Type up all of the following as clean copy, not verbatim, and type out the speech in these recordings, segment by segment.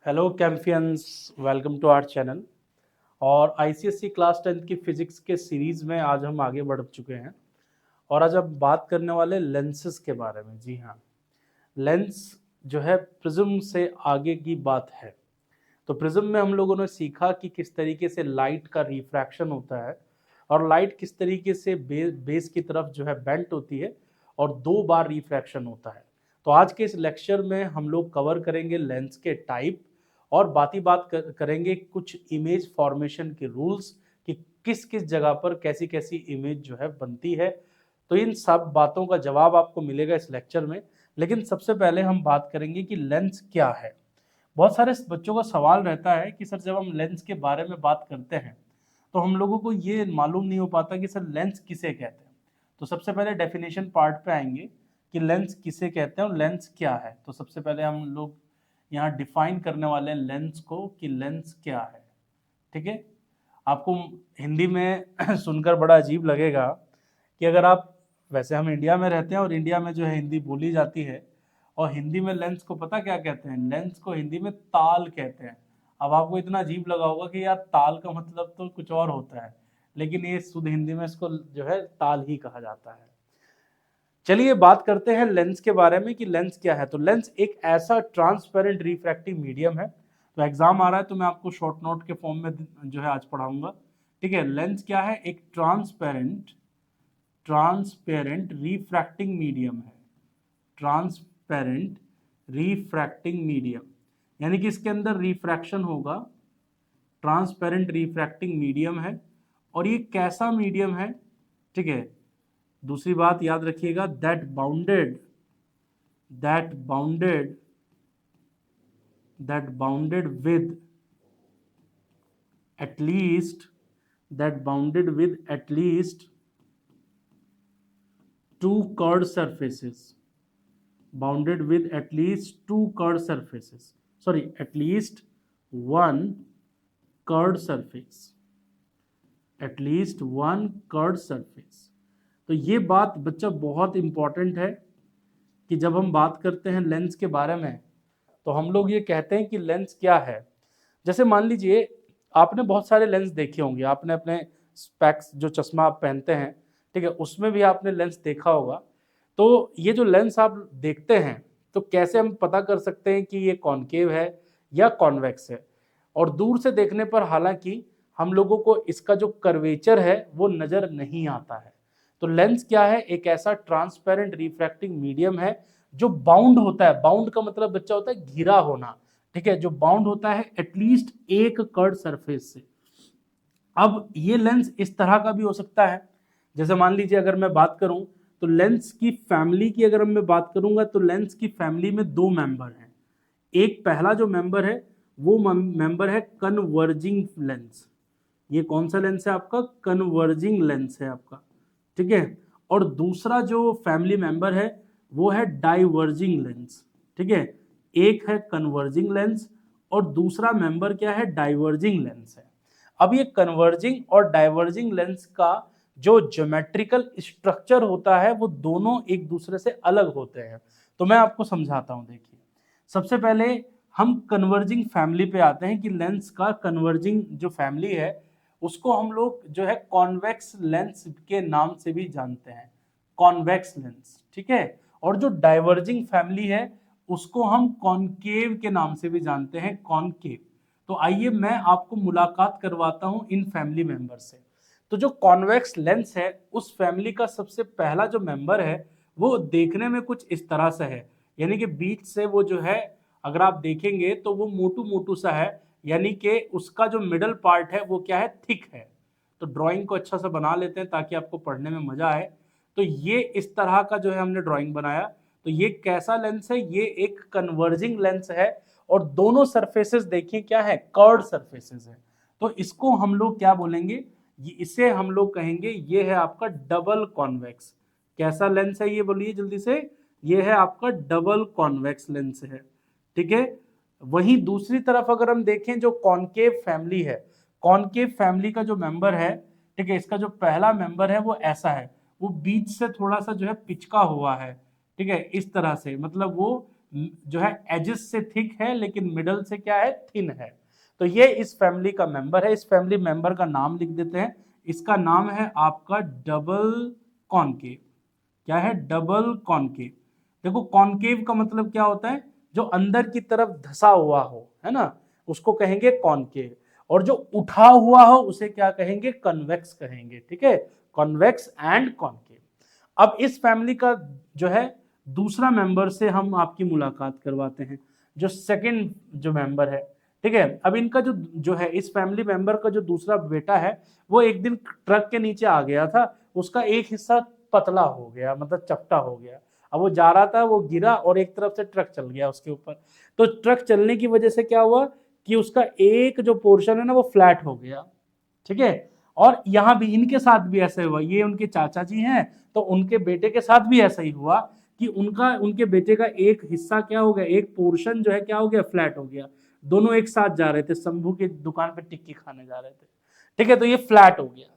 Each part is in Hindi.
Hello champions, welcome to our channel. और आईसीएससी क्लास 10 की फिजिक्स के सीरीज में आज हम आगे बढ़ चुके हैं और आज हम बात करने वाले लेंसेज के बारे में। जी हाँ, लेंस जो है प्रिज्म से आगे की बात है। तो प्रिज्म में हम लोगों ने सीखा कि किस तरीके से लाइट का रिफ्रैक्शन होता है और लाइट किस तरीके से बेस की तरफ जो है बेंट होती है और 2 बार रिफ्रैक्शन होता है। तो आज के इस लेक्चर में हम लोग कवर करेंगे लेंस के टाइप और बात करेंगे कुछ इमेज फॉर्मेशन के रूल्स कि किस किस जगह पर कैसी कैसी इमेज जो है बनती है। तो इन सब बातों का जवाब आपको मिलेगा इस लेक्चर में। लेकिन सबसे पहले हम बात करेंगे कि लेंस क्या है। बहुत सारे बच्चों का सवाल रहता है कि सर जब हम लेंस के बारे में बात करते हैं तो हम लोगों को ये मालूम नहीं हो पाता कि सर लेंस किसे कहते हैं। तो सबसे पहले डेफिनेशन पार्ट पे आएंगे कि लेंस किसे कहते हैं और लेंस क्या है। तो सबसे पहले हम लोग यहाँ डिफाइन करने वाले हैं लेंस को कि लेंस क्या है। ठीक है, आपको हिंदी में सुनकर बड़ा अजीब लगेगा कि अगर आप, वैसे हम इंडिया में रहते हैं और इंडिया में जो है हिंदी बोली जाती है और हिंदी में लेंस को पता क्या कहते हैं? लेंस को हिंदी में ताल कहते हैं। अब आपको इतना अजीब लगा होगा कि यार ताल का मतलब तो कुछ और होता है, लेकिन ये शुद्ध हिंदी में इसको जो है ताल ही कहा जाता है। चलिए बात करते हैं लेंस के बारे में कि लेंस क्या है। तो लेंस एक ऐसा ट्रांसपेरेंट रिफ्रैक्टिव मीडियम है। तो एग्जाम आ रहा है तो मैं आपको शॉर्ट नोट के फॉर्म में जो है आज पढ़ाऊंगा। ठीक है, लेंस क्या है? एक ट्रांसपेरेंट रिफ्रैक्टिंग मीडियम है। ट्रांसपेरेंट रिफ्रैक्टिंग मीडियम यानी कि इसके अंदर रिफ्रैक्शन होगा। ट्रांसपेरेंट रिफ्रैक्टिंग मीडियम है। और ये कैसा मीडियम है? ठीक है, दूसरी बात याद रखिएगा, that bounded with at least that bounded with at least two curved surfaces bounded with at least two curved surfaces sorry at least one curved surface at least one curved surface। तो ये बात बच्चा बहुत इंपॉर्टेंट है कि जब हम बात करते हैं लेंस के बारे में तो हम लोग ये कहते हैं कि लेंस क्या है। जैसे मान लीजिए आपने बहुत सारे लेंस देखे होंगे, आपने अपने स्पेक्स जो चश्मा आप पहनते हैं, ठीक है, उसमें भी आपने लेंस देखा होगा। तो ये जो लेंस आप देखते हैं तो कैसे हम पता कर सकते हैं कि ये कॉनकेव है या कॉन्वेक्स है? और दूर से देखने पर हालांकि हम लोगों को इसका जो कर्वेचर है वो नजर नहीं आता है। तो लेंस क्या है? एक ऐसा ट्रांसपेरेंट रिफ्रैक्टिंग मीडियम है जो बाउंड होता है। बाउंड का मतलब बच्चा होता है घिरा होना। ठीक है, जो बाउंड होता है एटलीस्ट एक कर्ड सरफेस से। अब ये लेंस इस तरह का भी हो सकता है, जैसे मान लीजिए अगर मैं बात करूं तो लेंस की फैमिली की अगर मैं बात करूंगा तो लेंस की फैमिली में 2 मेंबर हैं। एक पहला जो मेंबर है वो मेंबर है कन्वर्जिंग लेंस। ये कौन सा लेंस है आपका? कन्वर्जिंग लेंस है आपका। ठीक है, और दूसरा जो फैमिली मेंबर है वो है डाइवर्जिंग लेंस। ठीक है, एक है कन्वर्जिंग लेंस और दूसरा मेंबर क्या है? डाइवर्जिंग लेंस है। अब ये कन्वर्जिंग और डाइवर्जिंग लेंस का जो ज्योमेट्रिकल स्ट्रक्चर होता है वो दोनों एक दूसरे से अलग होते हैं। तो मैं आपको समझाता हूं। देखिए, सबसे पहले हम कन्वर्जिंग फैमिली पे आते हैं कि लेंस का कन्वर्जिंग जो फैमिली है उसको हम लोग जो है कॉन्वेक्स लेंस के नाम से भी जानते हैं, कॉन्वेक्स लेंस। ठीक है, और जो डाइवर्जिंग फैमिली है उसको हम कॉनकेव के नाम से भी जानते हैं, कॉनकेव। तो आइए मैं आपको मुलाकात करवाता हूं इन फैमिली मेंबर से। तो जो कॉन्वेक्स लेंस है उस फैमिली का सबसे पहला जो मेंबर है वो देखने में कुछ इस तरह से है, यानी कि बीच से वो जो है अगर आप देखेंगे तो वो मोटू मोटू सा है, यानी कि उसका जो मिडल पार्ट है वो क्या है? थिक है। तो ड्राइंग को अच्छा सा बना लेते हैं ताकि आपको पढ़ने में मजा आए। तो ये इस तरह का जो है हमने ड्राइंग बनाया। तो ये कैसा लेंस है? ये एक कन्वर्जिंग लेंस है और दोनों सरफेसेस देखिए क्या है? कर्व्ड सरफेसेस है। तो इसको हम लोग क्या बोलेंगे? इसे हम लोग कहेंगे ये है आपका डबल कॉन्वेक्स। कैसा लेंस है ये बोलिए जल्दी से? ये है आपका डबल कॉन्वेक्स लेंस है। ठीक है, वहीं दूसरी तरफ अगर हम देखें जो कॉनकेव फैमिली है, कॉनकेव फैमिली का जो मेंबर है, ठीक है, इसका जो पहला मेंबर है वो ऐसा है, वो बीच से थोड़ा सा जो है पिचका हुआ है। ठीक है, इस तरह से, मतलब वो जो है एजेस से थिक है लेकिन मिडल से क्या है, थिन है। तो ये इस फैमिली का मेंबर है। इस फैमिली मेंबर का नाम लिख देते हैं, इसका नाम है आपका डबल कॉनकेव। क्या है, डबल कॉनकेव। देखो कॉनकेव का मतलब क्या होता है, जो अंदर की तरफ धसा हुआ हो, है ना, उसको कहेंगे कॉनकेव। और जो उठा हुआ हो उसे क्या कहेंगे, कन्वेक्स कहेंगे। ठीक है, कॉन्वेक्स एंड कॉनकेव। अब इस फैमिली का जो है दूसरा मेंबर से हम आपकी मुलाकात करवाते हैं, जो सेकंड जो मेंबर है। ठीक है, अब इनका जो है इस फैमिली मेंबर का जो दूसरा बेटा है, वो एक दिन ट्रक के नीचे आ गया था, उसका एक हिस्सा पतला हो गया, मतलब चपटा हो गया। अब वो जा रहा था, वो गिरा और एक तरफ से ट्रक चल गया उसके ऊपर। तो ट्रक चलने की वजह से क्या हुआ कि उसका एक जो पोर्शन है ना वो फ्लैट हो गया। ठीक है, और यहां भी इनके साथ भी ऐसा हुआ, ये उनके चाचा जी हैं, तो उनके बेटे के साथ भी ऐसा ही हुआ कि उनके बेटे का एक हिस्सा क्या हो गया, एक पोर्शन जो है क्या हो गया, फ्लैट हो गया। दोनों एक साथ जा रहे थे, शंभू की दुकान पे टिक्की खाने जा रहे थे। ठीक है, तो ये फ्लैट हो गया।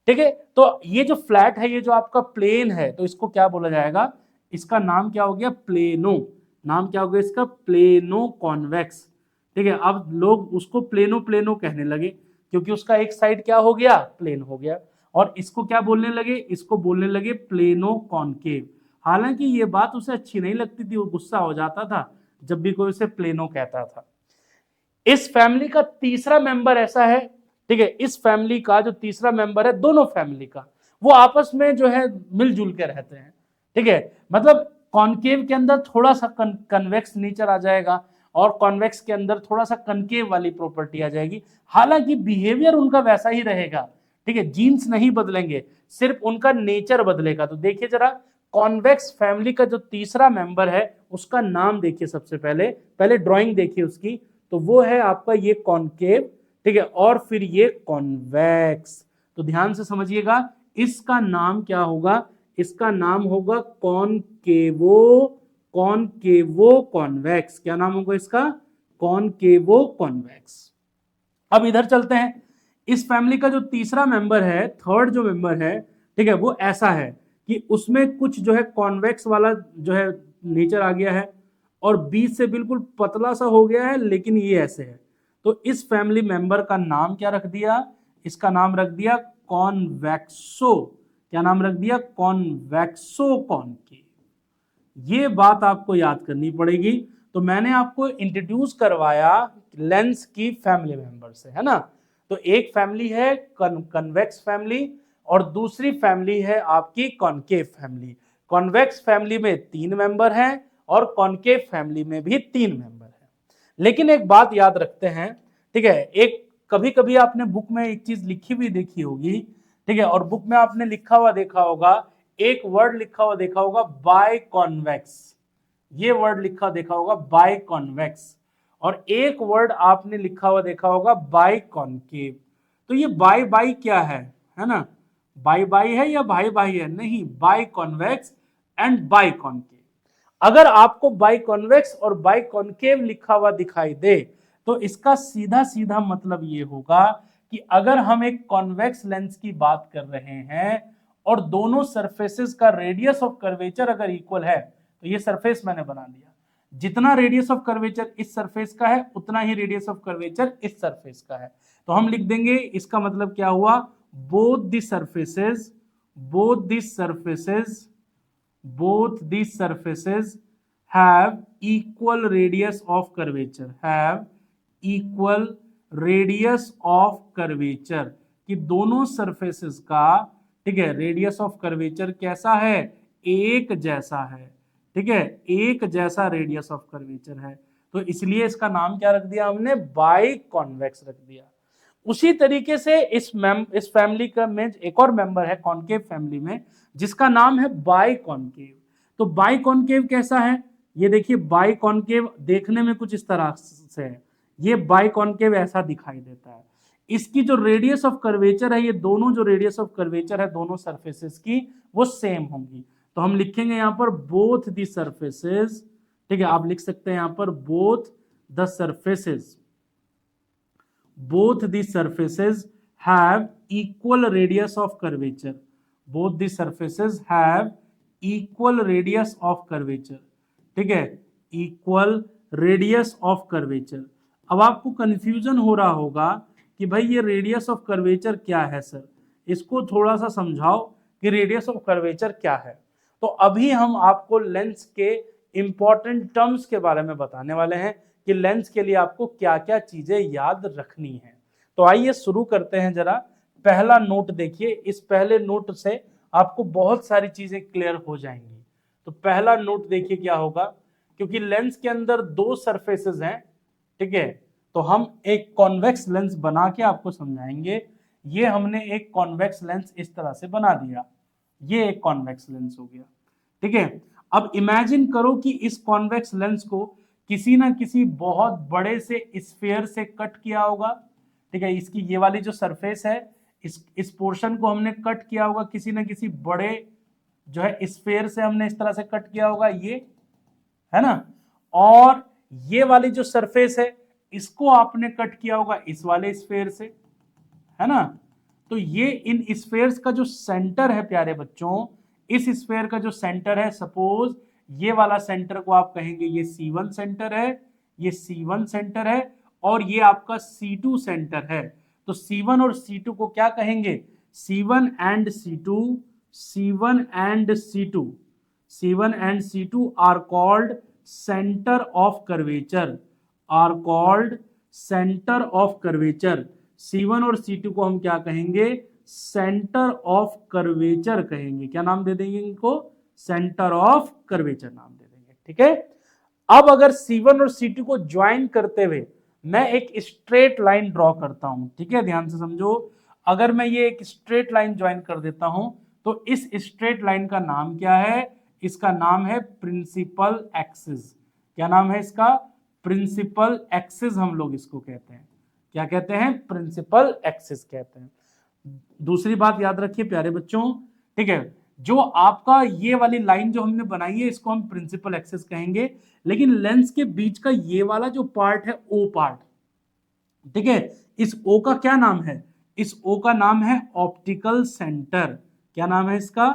ठीक है, तो ये जो फ्लैट है, ये जो आपका प्लेन है, तो इसको क्या बोला जाएगा, इसका नाम क्या हो गया, प्लेनो। नाम क्या हो गया इसका, प्लेनो कॉन्वेक्स। ठीक है, अब लोग उसको प्लेनो प्लेनो कहने लगे क्योंकि उसका एक साइड क्या हो गया, प्लेन हो गया। और इसको क्या बोलने लगे, इसको बोलने लगे प्लेनो कॉनकेव। हालांकि ये बात उसे अच्छी नहीं लगती थी, वो गुस्सा हो जाता था जब भी कोई उसे प्लेनो कहता था। इस फैमिली का तीसरा मेंबर ऐसा है, ठीक है, इस फैमिली का जो तीसरा मेंबर है, दोनों फैमिली का वो आपस में जो है मिलजुल के रहते हैं। ठीक है, मतलब कॉनकेव के अंदर थोड़ा सा कन्वेक्स नेचर आ जाएगा और कॉन्वेक्स के अंदर थोड़ा सा कनकेव वाली प्रॉपर्टी आ जाएगी। हालांकि बिहेवियर उनका वैसा ही रहेगा। ठीक है, जीन्स नहीं बदलेंगे, सिर्फ उनका नेचर बदलेगा। तो देखिए जरा, कॉन्वेक्स फैमिली का जो तीसरा मेंबर है उसका नाम देखिए। सबसे पहले पहले ड्राइंग देखिए उसकी, तो वो है आपका ये कॉनकेव। ठीक है, और फिर ये कॉन्वेक्स। तो ध्यान से समझिएगा, इसका नाम क्या होगा, इसका नाम होगा कॉनकेवो, कॉनकेवो कॉन्वेक्स। क्या नाम होगा इसका, कॉनकेवो कॉन्वेक्स। अब इधर चलते हैं, इस फैमिली का जो तीसरा मेंबर है, थर्ड जो मेंबर है, ठीक है, वो ऐसा है कि उसमें कुछ जो है कॉन्वेक्स वाला जो है नेचर आ गया है और बीच से बिल्कुल पतला सा हो गया है, लेकिन ये ऐसे है। तो इस फैमिली मेंबर का नाम क्या रख दिया, इसका नाम रख दिया कॉन्वेक्सो। क्या नाम रख दिया, कॉन्वेक्सो कॉनकेव। ये बात आपको याद करनी पड़ेगी। तो मैंने आपको इंट्रोड्यूस करवाया लेंस की फैमिली मेंबर से, है ना। तो एक फैमिली है कन्वेक्स फैमिली और दूसरी फैमिली है आपकी कॉनकेव फैमिली। कॉन्वेक्स फैमिली में 3 मेंबर हैं और कॉनकेव फैमिली में भी 3 मेंबर हैं। लेकिन एक बात याद रखते हैं, ठीक है, एक कभी कभी आपने बुक में एक चीज लिखी हुई देखी होगी, ठीक है, और बुक में आपने लिखा हुआ देखा होगा, एक वर्ड लिखा हुआ देखा होगा, बाय कॉन्वेक्स। ये वर्ड लिखा देखा होगा, बाय कॉन्वेक्स। और एक वर्ड आपने लिखा हुआ देखा होगा, बाय कॉनकेव। तो ये बाय बाय क्या है ना, बाय बाय है या भाई भाई है, नहीं, biconvex and biconcave. अगर आपको बाय कॉन्वेक्स और बाय कॉनकेव लिखा हुआ दिखाई दे, तो इसका सीधा सीधा मतलब ये होगा कि अगर हम एक कॉन्वेक्स लेंस की बात कर रहे हैं और दोनों सरफेसेस का रेडियस ऑफ कर्वेचर अगर इक्वल है, तो ये सरफेस मैंने बना दिया, जितना रेडियस ऑफ कर्वेचर इस सरफेस का है उतना ही रेडियस ऑफ कर्वेचर इस सरफेस का है। तो हम लिख देंगे, इसका मतलब क्या हुआ, both the surfaces, both the surfaces, both these surfaces have equal radius of curvature, have equal radius of curvature, कि दोनों सरफेसेस का, ठीक है, रेडियस ऑफ कर्वेचर कैसा है, एक जैसा है। ठीक है, एक जैसा रेडियस ऑफ कर्वेचर है, तो इसलिए इसका नाम क्या रख दिया हमने, बाई कॉन्वेक्स रख दिया। उसी तरीके से इस फैमिली का में एक और मेंबर है कॉनकेव फैमिली में, जिसका नाम है बाई कॉनकेव। तो बाई कॉनकेव कैसा है, ये देखिए, बाई कॉनकेव देखने में कुछ इस तरह से है, ये बाई कॉनकेव ऐसा दिखाई देता है। इसकी जो रेडियस ऑफ कर्वेचर है, ये दोनों जो रेडियस ऑफ कर्वेचर है दोनों सरफेसेस की, वो सेम होंगी। तो हम लिखेंगे यहां पर बोथ द सरफेसेस, ठीक है, आप लिख सकते हैं यहां पर both the surfaces, both the surfaces have equal radius of curvature, both the surfaces have equal radius of curvature। ठीक है, इक्वल रेडियस ऑफ कर्वेचर। अब आपको कंफ्यूजन हो रहा होगा कि भाई ये रेडियस ऑफ कर्वेचर क्या है सर, इसको थोड़ा सा समझाओ कि रेडियस ऑफ कर्वेचर क्या है। तो अभी हम आपको लेंस के इंपॉर्टेंट टर्म्स के बारे में बताने वाले हैं कि लेंस के लिए आपको क्या क्या चीजें याद रखनी है। तो आइए शुरू करते हैं। जरा पहला नोट देखिए, इस पहले नोट से आपको बहुत सारी चीजें क्लियर हो जाएंगी। तो पहला नोट देखिए क्या होगा, क्योंकि लेंस के अंदर दो सरफेसेस हैं, ठीक है, तो हम एक कॉन्वेक्स लेंस बना के आपको समझाएंगे। ये हमने एक कॉन्वेक्स लेंस इस तरह से बना दिया, ये एक कॉन्वेक्स लेंस हो गया, ठीक है। अब इमेजिन करो कि इस कॉन्वेक्स लेंस को किसी ना किसी बहुत बड़े से स्फीयर से कट किया होगा, ठीक है। इसकी ये वाली जो सरफेस है, इस पोर्शन को हमने कट किया होगा किसी ना किसी बड़े जो है स्फीयर से, हमने इस तरह से कट किया होगा, ये है ना। और ये वाली जो सरफेस है इसको आपने कट किया होगा इस वाले स्फीयर से, है ना। तो ये इन स्फीयर्स का जो सेंटर है प्यारे बच्चों, इस स्फीयर का जो सेंटर है, सपोज ये वाला सेंटर को आप कहेंगे ये C1 सेंटर है, ये C1 सेंटर है, और ये आपका C2 सेंटर है। तो C1 और C2 को क्या कहेंगे, C1 and C2, C1 and C2, C1 and C2 are called center of curvature, are called center of curvature। C1 और C2 को हम क्या कहेंगे, सेंटर ऑफ कर्वेचर कहेंगे। क्या नाम दे देंगे इनको, सेंटर ऑफ कर्वेचर नाम दे देंगे, ठीक है। अब अगर C1 और C2 को ज्वाइन करते हुए मैं एक स्ट्रेट लाइन ड्रॉ करता हूं, ठीक है, ध्यान से समझो। अगर मैं ये एक स्ट्रेट लाइन ज्वाइन कर देता हूं तो इस स्ट्रेट लाइन का नाम क्या है, इसका नाम है प्रिंसिपल एक्सिस। क्या नाम है इसका, प्रिंसिपल एक्सिस हम लोग इसको कहते हैं। क्या कहते हैं, प्रिंसिपल एक्सिस कहते हैं। दूसरी बात याद रखिए प्यारे बच्चों, ठीक है, जो आपका ये वाली लाइन जो हमने बनाई है इसको हम प्रिंसिपल एक्सिस कहेंगे, लेकिन लेंस के बीच का ये वाला जो पार्ट है ओ पार्ट, ठीक है, इस ओ का क्या नाम है, इस ओ का नाम है ऑप्टिकल सेंटर। क्या नाम है इसका,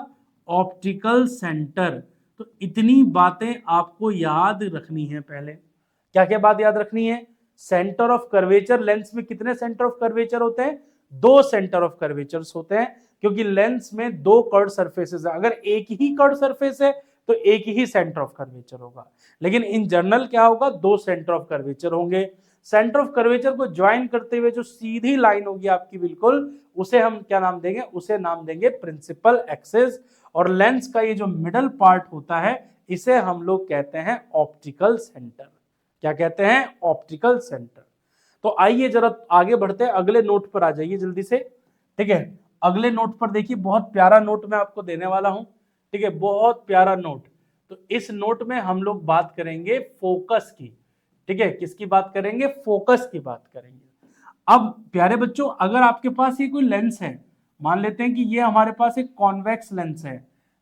ऑप्टिकल सेंटर। तो इतनी बातें आपको याद रखनी है। पहले क्या क्या बात याद रखनी है, सेंटर ऑफ कर्वेचर, लेंस में कितने सेंटर ऑफ कर्वेचर होते हैं, दो सेंटर ऑफ कर्वेचर्स होते हैं, क्योंकि लेंस में दो कर्व सरफेसेस है। अगर एक ही कर्व सरफेस है तो एक ही सेंटर ऑफ कर्वेचर होगा, लेकिन इन जनरल क्या होगा, दो सेंटर ऑफ कर्वेचर होंगे। सेंटर ऑफ कर्वेचर को ज्वाइन करते हुए जो सीधी लाइन होगी आपकी बिल्कुल, उसे हम क्या नाम देंगे, उसे नाम देंगे प्रिंसिपल एक्सिस। और लेंस का ये जो मिडल पार्ट होता है इसे हम लोग कहते हैं ऑप्टिकल सेंटर। क्या कहते हैं, ऑप्टिकल सेंटर। तो आइए जरा आगे बढ़ते हैं, अगले नोट पर आ जाइए जल्दी से, ठीक है। अगले नोट पर देखिए, बहुत प्यारा नोट मैं आपको देने वाला हूं, ठीक है, बहुत प्यारा नोट। तो इस नोट में हम लोग बात करेंगे फोकस की, ठीक है, किसकी बात करेंगे, फोकस की बात करेंगे। अब प्यारे बच्चों, अगर आपके पास ये कोई लेंस है, मान लेते हैं कि ये हमारे पास एक कॉन्वेक्स लेंस है,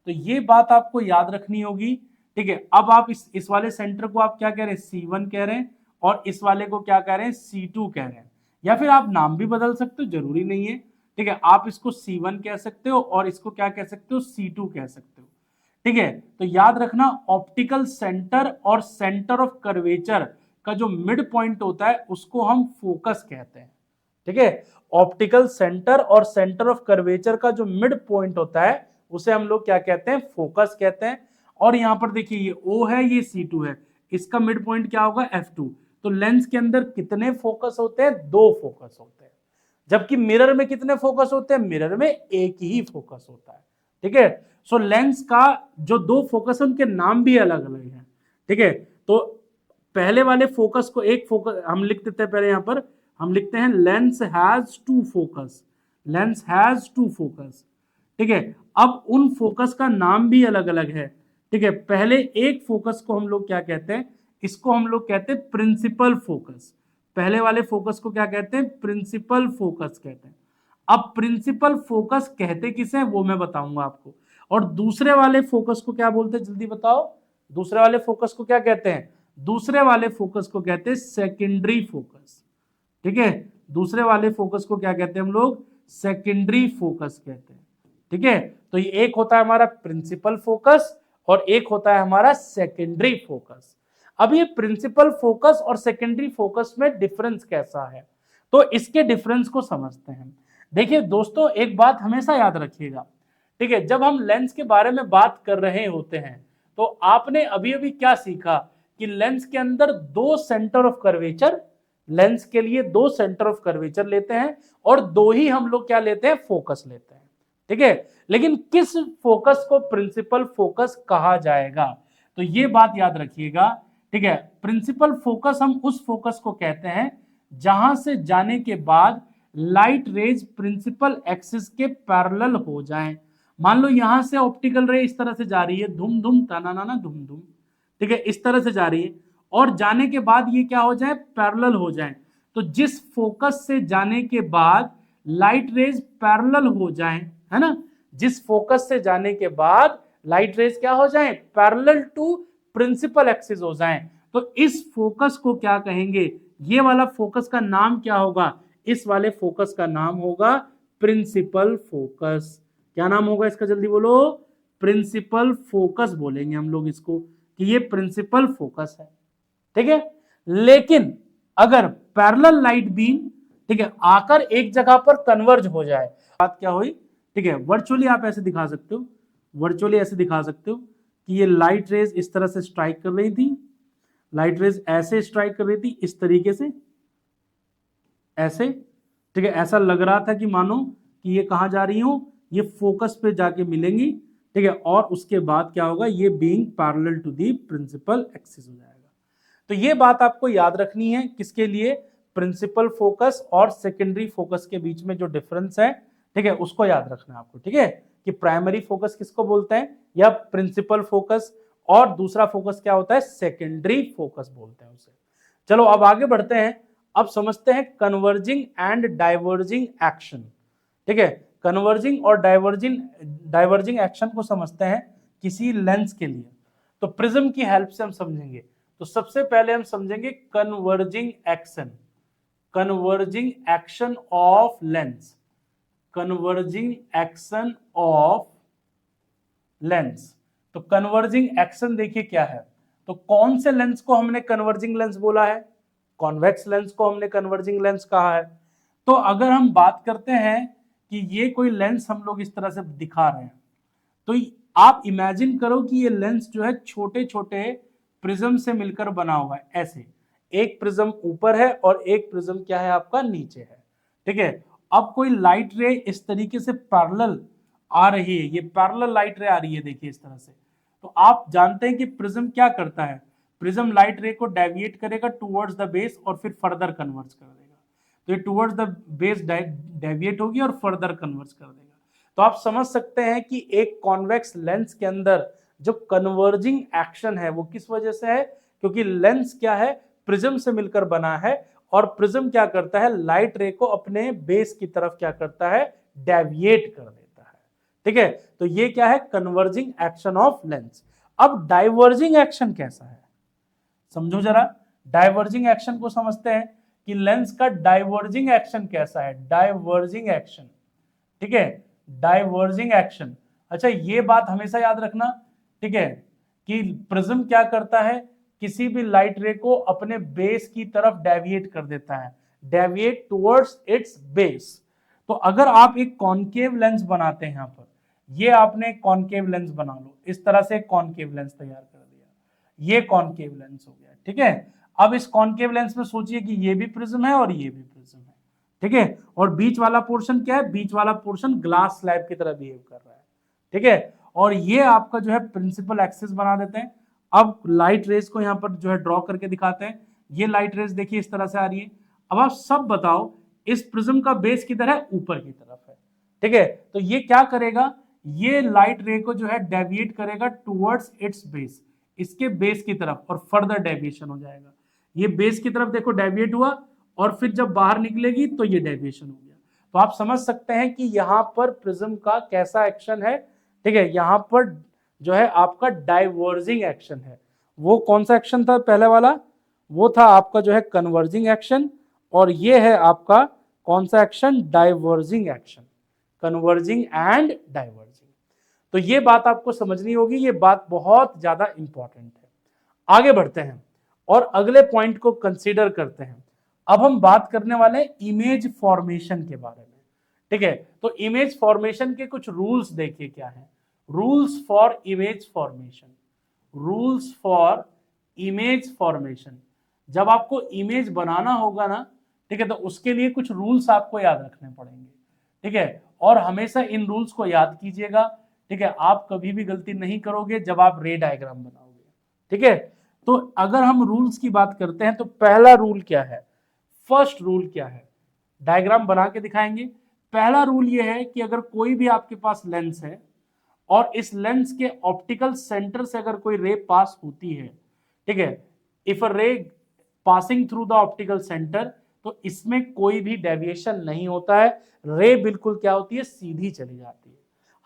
तो ये बात आपको याद रखनी होगी, ठीक है। अब आप इस वाले सेंटर को आप क्या कह रहे हैं, C1 कह रहे हैं, और इस वाले को क्या कह रहे हैं, C2 कह रहे हैं, या फिर आप नाम भी बदल सकते हो, जरूरी नहीं है, ठीक है। आप इसको C1 कह सकते हो और इसको क्या कह सकते हो, C2 कह सकते हो, ठीक है। तो याद रखना, ऑप्टिकल सेंटर और सेंटर ऑफ कर्वेचर का जो मिड पॉइंट होता है उसको हम फोकस कहते हैं, ठीक है। ऑप्टिकल सेंटर और सेंटर ऑफ कर्वेचर का जो मिड पॉइंट होता है उसे हम लोग क्या कहते हैं, फोकस कहते हैं। और यहां पर देखिए ये O है, ये C2 है, इसका मिड पॉइंट क्या होगा, F2। तो लेंस के अंदर कितने फोकस होते हैं, दो फोकस होते हैं, जबकि मिरर में कितने फोकस होते हैं, मिरर में एक ही फोकस होता है, ठीक है। सो लेंस का जो दो फोकस है उनके नाम भी अलग अलग हैं, ठीक है। तो पहले वाले फोकस को एक फोकस हम लिख देते हैं, पहले यहां पर हम लिखते हैं lens has two focus, lens has two focus, ठीक है। अब उन फोकस का नाम भी अलग अलग है, ठीक है। पहले एक फोकस को हम लोग क्या कहते हैं, इसको हम लोग कहते हैं प्रिंसिपल फोकस। पहले वाले फोकस को क्या कहते हैं, प्रिंसिपल फोकस कहते हैं। अब प्रिंसिपल फोकस कहते किसे वो मैं बताऊंगा आपको। और दूसरे वाले फोकस को क्या बोलते हैं, जल्दी बताओ, दूसरे वाले फोकस को क्या कहते हैं, दूसरे वाले फोकस को कहते हैं सेकेंडरी फोकस, ठीक है। दूसरे वाले फोकस को क्या कहते हैं हम लोग, सेकेंडरी फोकस कहते हैं, ठीक है। तो ये एक होता है हमारा प्रिंसिपल फोकस और एक होता है हमारा सेकेंडरी फोकस। अब ये प्रिंसिपल फोकस और सेकेंडरी फोकस में डिफरेंस कैसा है, तो इसके डिफरेंस को समझते हैं। देखिए दोस्तों, एक बात हमेशा याद रखिएगा, ठीक है, जब हम लेंस के बारे में बात कर रहे होते हैं तो आपने अभी अभी क्या सीखा कि लेंस के अंदर दो सेंटर ऑफ कर्वेचर, लेंस के लिए दो सेंटर ऑफ कर्वेचर लेते हैं और दो ही हम लोग क्या लेते हैं, फोकस लेते हैं, ठीक है। लेकिन किस फोकस को प्रिंसिपल फोकस कहा जाएगा, तो ये बात याद रखिएगा, ठीक है। प्रिंसिपल फोकस हम उस फोकस को कहते हैं जहां से जाने के बाद लाइट रेज प्रिंसिपल एक्सिस के पैरेलल हो जाएं। मान लो यहां से ऑप्टिकल रे इस तरह से जा रही है, धुम धुम तना ना धुम धुम, ठीक है, इस तरह से जा रही है, और जाने के बाद ये क्या हो जाए, पैरेलल हो जाए। तो जिस फोकस से जाने के बाद लाइट रेज पैरेलल हो जाए, है ना, जिस फोकस से जाने के बाद लाइट रेज क्या हो जाए, पैरेलल टू प्रिंसिपल एक्सिस हो जाए, तो इस फोकस को क्या कहेंगे, ये वाला फोकस का नाम क्या होगा, इस वाले फोकस का नाम होगा प्रिंसिपल फोकस। क्या नाम होगा इसका, जल्दी बोलो, प्रिंसिपल फोकस बोलेंगे हम लोग इसको, कि ये प्रिंसिपल फोकस है, ठीक है। लेकिन अगर पैरेलल लाइट बीम, ठीक है, आकर एक जगह पर कन्वर्ज हो जाए, बात क्या हुई, ठीक है, वर्चुअली आप ऐसे दिखा सकते हो, वर्चुअली ऐसे दिखा सकते हो कि ये लाइट रेज इस तरह से स्ट्राइक कर रही थी, लाइट रेज ऐसे स्ट्राइक कर रही थी इस तरीके से, ऐसे, ठीक है, ऐसा लग रहा था कि मानो कि ये कहां जा रही हो, ये फोकस पे जाके मिलेंगी, ठीक है, और उसके बाद क्या होगा, ये being parallel to the principal axis हो जाएगा। तो ये बात आपको याद रखनी है, किसके लिए, प्रिंसिपल फोकस और सेकेंडरी फोकस के बीच में जो डिफरेंस है, ठीक है, उसको याद रखना है आपको, ठीक है, कि प्राइमरी फोकस किसको बोलते हैं, या प्रिंसिपल फोकस, और दूसरा फोकस क्या होता है, सेकेंडरी फोकस बोलते हैं उसे। चलो अब आगे बढ़ते हैं, अब समझते हैं कन्वर्जिंग एंड डाइवर्जिंग एक्शन, ठीक है, कन्वर्जिंग और डाइवर्जिंग एक्शन को समझते हैं किसी लेंस के लिए। तो प्रिज्म की हेल्प से हम समझेंगे। तो सबसे पहले हम समझेंगे converging action, converging action of lens, converging action of lens. तो कन्वर्जिंग एक्शन देखिए क्या है, तो कौन से लेंस को हमने कन्वर्जिंग लेंस बोला है, कॉन्वेक्स लेंस को हमने कन्वर्जिंग लेंस कहा है। तो अगर हम बात करते हैं कि ये कोई लेंस हम लोग इस तरह से दिखा रहे हैं, तो आप इमेजिन करो कि ये लेंस जो है छोटे छोटे प्रिज्म से मिलकर बना हुआ है, ऐसे एक प्रिज्म ऊपर है और एक प्रिज्म क्या है आपका नीचे है, ठीक है। अब कोई लाइट रे इस तरीके से पैरेलल आ रही है, ये पैरेलल लाइट रे आ रही है, देखिए इस तरह से। तो आप जानते हैं कि प्रिज्म क्या करता है, प्रिज्म लाइट रे को डेविएट करेगा टुवर्ड्स द बेस और फिर फर्दर कन्वर्ज कर देगा। तो ये टुवर्ड्स द बेस डेविएट होगी और फर्दर कन्वर्ज कर देगा। तो आप समझ सकते हैं कि एक कॉन्वेक्स लेंस के अंदर जो कन्वर्जिंग एक्शन है वो किस वजह से है, क्योंकि लेंस क्या है, प्रिज्म से मिलकर बना है, और प्रिज्म क्या करता है, लाइट रे को अपने बेस की तरफ क्या करता है, डेविएट कर देता है, ठीक है। तो ये क्या है, कन्वर्जिंग एक्शन ऑफ लेंस। अब डाइवर्जिंग एक्शन कैसा है, समझो जरा, डाइवर्जिंग एक्शन को समझते हैं कि लेंस का डाइवर्जिंग एक्शन कैसा है, डाइवर्जिंग एक्शन, ठीक है, डाइवर्जिंग एक्शन। अच्छा ये बात हमेशा याद रखना, ठीक है, कि प्रिज्म क्या करता है, किसी भी लाइट रे को अपने बेस की तरफ डेविएट कर देता है, डेविएट टुवर्ड्स इट्स बेस। तो अगर आप एक कॉनकेव लेंस बनाते हैं, यहां पर ये आपने कॉनकेव लेंस बना लो, इस तरह से कॉनकेव लेंस तैयार कर दिया, ये कॉनकेव लेंस हो गया, ठीक है। अब इस कॉनकेव लेंस में सोचिए कि ये भी प्रिज्म है और ये भी प्रिज्म है, ठीक है, और बीच वाला पोर्शन क्या है, बीच वाला पोर्शन ग्लास स्लैब की तरह बिहेव कर रहा है, ठीक है, और ये आपका जो है प्रिंसिपल एक्सिस बना देते हैं। अब लाइट रेज को यहां पर जो है ड्रॉ करके दिखाते हैं, ये लाइट रेज देखिए इस तरह से आ रही है। अब आप सब बताओ इस प्रिज्म का बेस किधर है, ऊपर की तरफ है, ठीक है। तो ये क्या करेगा, ये लाइट रे को जो है डेविएट करेगा टुवर्ड्स इट्स बेस, इसके बेस की तरफ, और फर्दर डेविएशन हो जाएगा। ये बेस की तरफ देखो डेविएट हुआ, और फिर जब बाहर निकलेगी तो ये डेविएशन हो गया। तो आप समझ सकते हैं कि यहां पर प्रिज्म का कैसा एक्शन है, ठीक है, यहां पर जो है आपका डाइवर्जिंग एक्शन है। वो कौन सा एक्शन था पहले वाला, वो था आपका जो है कन्वर्जिंग एक्शन, और ये है आपका कौन सा action, diverging action, converging and diverging. तो ये बात आपको समझनी होगी, ये बात बहुत ज्यादा इंपॉर्टेंट है। आगे बढ़ते हैं, और अगले पॉइंट को कंसीडर करते हैं। अब हम बात करने वाले हैं इमेज फॉर्मेशन के बारे में। ठीक है, तो इमेज फॉर्मेशन के कुछ रूल्स देखिए क्या है। Rules for image formation, rules for image formation, जब आपको इमेज बनाना होगा ना, ठीक है, तो उसके लिए कुछ रूल्स आपको याद रखने पड़ेंगे। ठीक है, और हमेशा इन रूल्स को याद कीजिएगा। ठीक है, आप कभी भी गलती नहीं करोगे जब आप रे डायग्राम बनाओगे। ठीक है, तो अगर हम रूल्स की बात करते हैं तो पहला रूल क्या है, फर्स्ट रूल क्या है, डायग्राम बना के दिखाएंगे। पहला रूल यह है कि अगर कोई भी आपके पास लेंस है और इस लेंस के ऑप्टिकल सेंटर से अगर कोई रे पास होती है, ठीक है, इफ अ रे passing through the optical centre, तो इसमें कोई भी डेविएशन नहीं होता है, रे बिल्कुल क्या होती है, सीधी चली जाती है।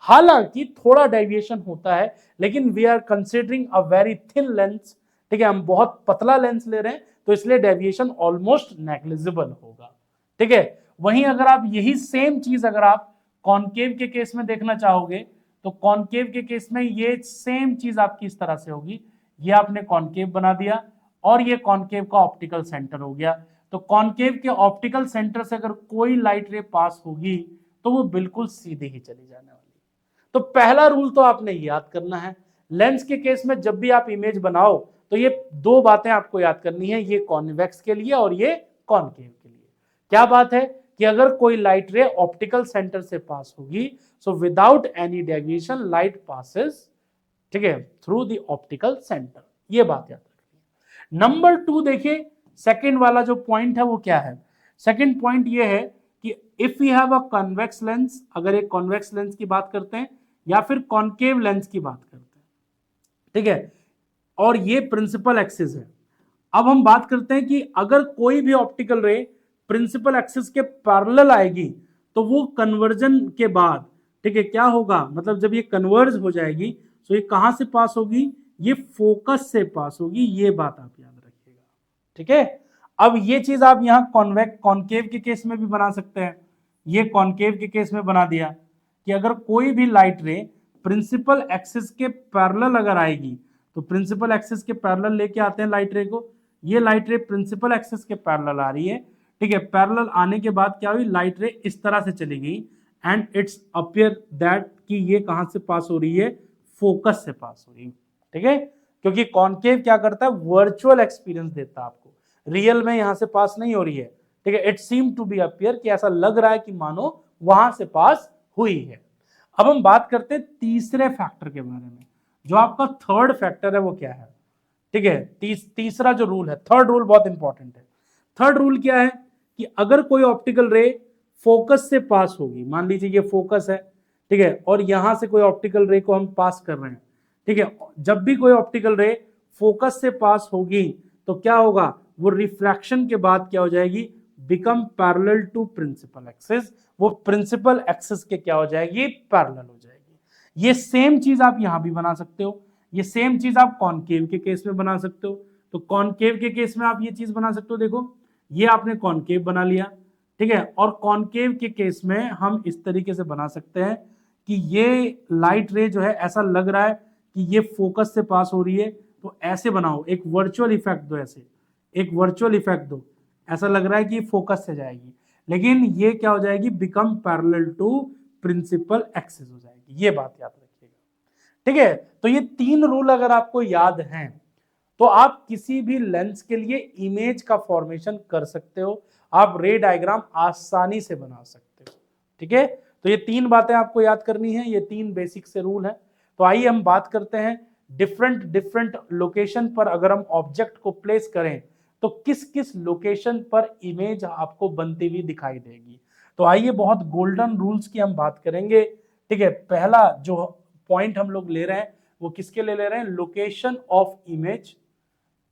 हालांकि थोड़ा डेविएशन होता है, लेकिन we are considering a very thin lens, ठीक है, हम बहुत पतला लेंस ले रहे हैं, तो इसलिए डेविएशन ऑलमोस्ट नेग्लिजिबल होगा। ठीक है, वहीं अगर आप यही सेम चीज अगर आप कॉनकेव के केस में देखना चाहोगे, तो कॉनकेव के केस में ये सेम चीज आपकी इस तरह से होगी। ये आपने कॉनकेव बना दिया और ये कॉनकेव का ऑप्टिकल सेंटर हो गया। तो कॉनकेव के ऑप्टिकल सेंटर से अगर कोई लाइट रे पास होगी तो वो बिल्कुल सीधी ही चली जाने वाली। तो पहला रूल तो आपने याद करना है। लेंस के केस में जब भी आप इमेज बनाओ तो ये दो बातें आपको याद करनी है, ये कॉन्वेक्स के लिए और ये कॉनकेव के लिए। क्या बात है कि अगर कोई लाइट रे ऑप्टिकल सेंटर से पास होगी, so without any deviation light passes, ठीक है, थ्रू द ऑप्टिकल सेंटर। ये बात याद रखिए। नंबर 2 देखिए, सेकंड वाला जो पॉइंट है वो क्या है। सेकंड पॉइंट ये है कि if we have a convex lens, अगर एक कॉन्वेक्स लेंस की बात करते हैं या फिर कॉनकेव लेंस की बात करते हैं, ठीक है, और ये प्रिंसिपल एक्सिस है। अब हम बात करते हैं कि अगर कोई भी ऑप्टिकल रे प्रिंसिपल एक्सिस के पैरेलल आएगी तो वो कन्वर्जन के बाद, ठीक है, क्या होगा, मतलब जब ये कन्वर्ज हो जाएगी तो ये कहां से पास होगी, ये फोकस से पास होगी। ये बात आप याद रखिएगा। ठीक है, अब ये चीज आप यहां कॉन्वेक्स कॉनकेव के केस में भी बना सकते हैं। ये कॉनकेव के केस में बना दिया कि अगर कोई भी लाइट रे प्रिंसिपल एक्सिस के पैरेलल अगर आएगी, तो प्रिंसिपल एक्सिस के पैरेलल लेके आते हैं लाइट रे को। ये लाइट रे प्रिंसिपल एक्सिस के पैरेलल आ रही है। ठीक है, पैरेलल आने के बाद क्या हुई, लाइट रे इस तरह से चली गई एंड इट्स अपियर दैट कि ये कहां से पास हो रही है, फोकस से पास हो रही है। ठीक है, क्योंकि कॉनकेव क्या करता है, वर्चुअल एक्सपीरियंस देता है आपको, रियल में यहां से पास नहीं हो रही है। ठीक है, it seem to be appear कि ऐसा लग रहा है कि मानो वहां से पास हुई है। अब हम बात करते हैं तीसरे फैक्टर के बारे में। जो आपका थर्ड फैक्टर है वो क्या है, ठीक है, तीसरा जो रूल है, थर्ड रूल बहुत इंपॉर्टेंट है। थर्ड रूल क्या है कि अगर कोई ऑप्टिकल रे फोकस से पास होगी, मान लीजिए ये फोकस है, ठीक है, और यहां से कोई ऑप्टिकल रे को हम पास कर रहे हैं, ठीक है, जब भी कोई ऑप्टिकल रे फोकस से पास होगी तो क्या होगा, वो रिफ्रैक्शन के बाद क्या हो जाएगी, become parallel to principal axis, वो प्रिंसिपल एक्सिस के क्या हो जाएगी, पैरेलल हो जाएगी। ये सेम चीज आप यहां भी बना सकते हो, ये सेम चीज आप कॉनकेव के केस में बना सकते हो। तो कॉनकेव के केस में आप ये चीज बना सकते हो, देखो ये आपने कॉनकेव बना लिया, ठीक है, और कॉनकेव के केस में हम इस तरीके से बना सकते हैं कि ये लाइट रे जो है ऐसा लग रहा है कि ये फोकस से पास हो रही है, तो ऐसे बनाओ, एक वर्चुअल इफेक्ट दो, ऐसे एक वर्चुअल इफेक्ट दो, ऐसा लग रहा है कि फोकस से जाएगी, लेकिन ये क्या हो जाएगी, become parallel to principal axis हो जाएगी। ये बात याद रखिएगा। ठीक है, तो ये तीन रूल अगर आपको याद हैं तो आप किसी भी लेंस के लिए इमेज का फॉर्मेशन कर सकते हो, आप रे डायग्राम आसानी से बना सकते हो। ठीक है, तो ये तीन बातें आपको याद करनी है, ये तीन बेसिक से रूल है। तो आइए हम बात करते हैं डिफरेंट डिफरेंट लोकेशन पर अगर हम ऑब्जेक्ट को प्लेस करें तो किस किस लोकेशन पर इमेज आपको बनती हुई दिखाई देगी। तो आइए बहुत गोल्डन रूल्स की हम बात करेंगे। ठीक है, पहला जो पॉइंट हम लोग ले रहे हैं वो किसके लिए ले रहे हैं, लोकेशन ऑफ इमेज।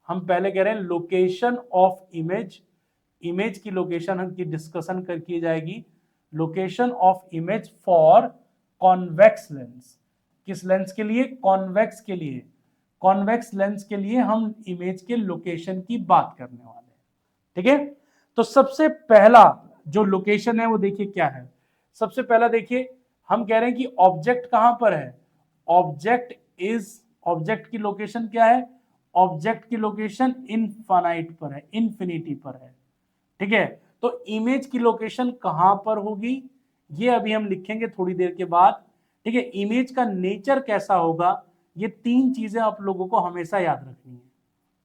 हम पहले कह रहे हैं लोकेशन ऑफ इमेज, इमेज की लोकेशन की डिस्कशन कर की जाएगी। Location of image for convex lens, किस लेंस के लिए, कॉन्वेक्स के लिए। कॉन्वेक्स लेंस के लिए हम इमेज के लोकेशन की बात करने वाले हैं। ठीक है, तो सबसे पहला जो लोकेशन है वो देखिए क्या है। सबसे पहला देखिए, हम कह रहे हैं कि ऑब्जेक्ट कहां पर है, ऑब्जेक्ट की लोकेशन क्या है, ऑब्जेक्ट की लोकेशन इनफाइनाइट पर है, इन्फिनिटी पर है, ठीक है। तो इमेज की लोकेशन कहां पर होगी ये अभी हम लिखेंगे थोड़ी देर के बाद, ठीक है। इमेज का नेचर कैसा होगा, ये तीन चीजें आप लोगों को हमेशा याद रखनी है,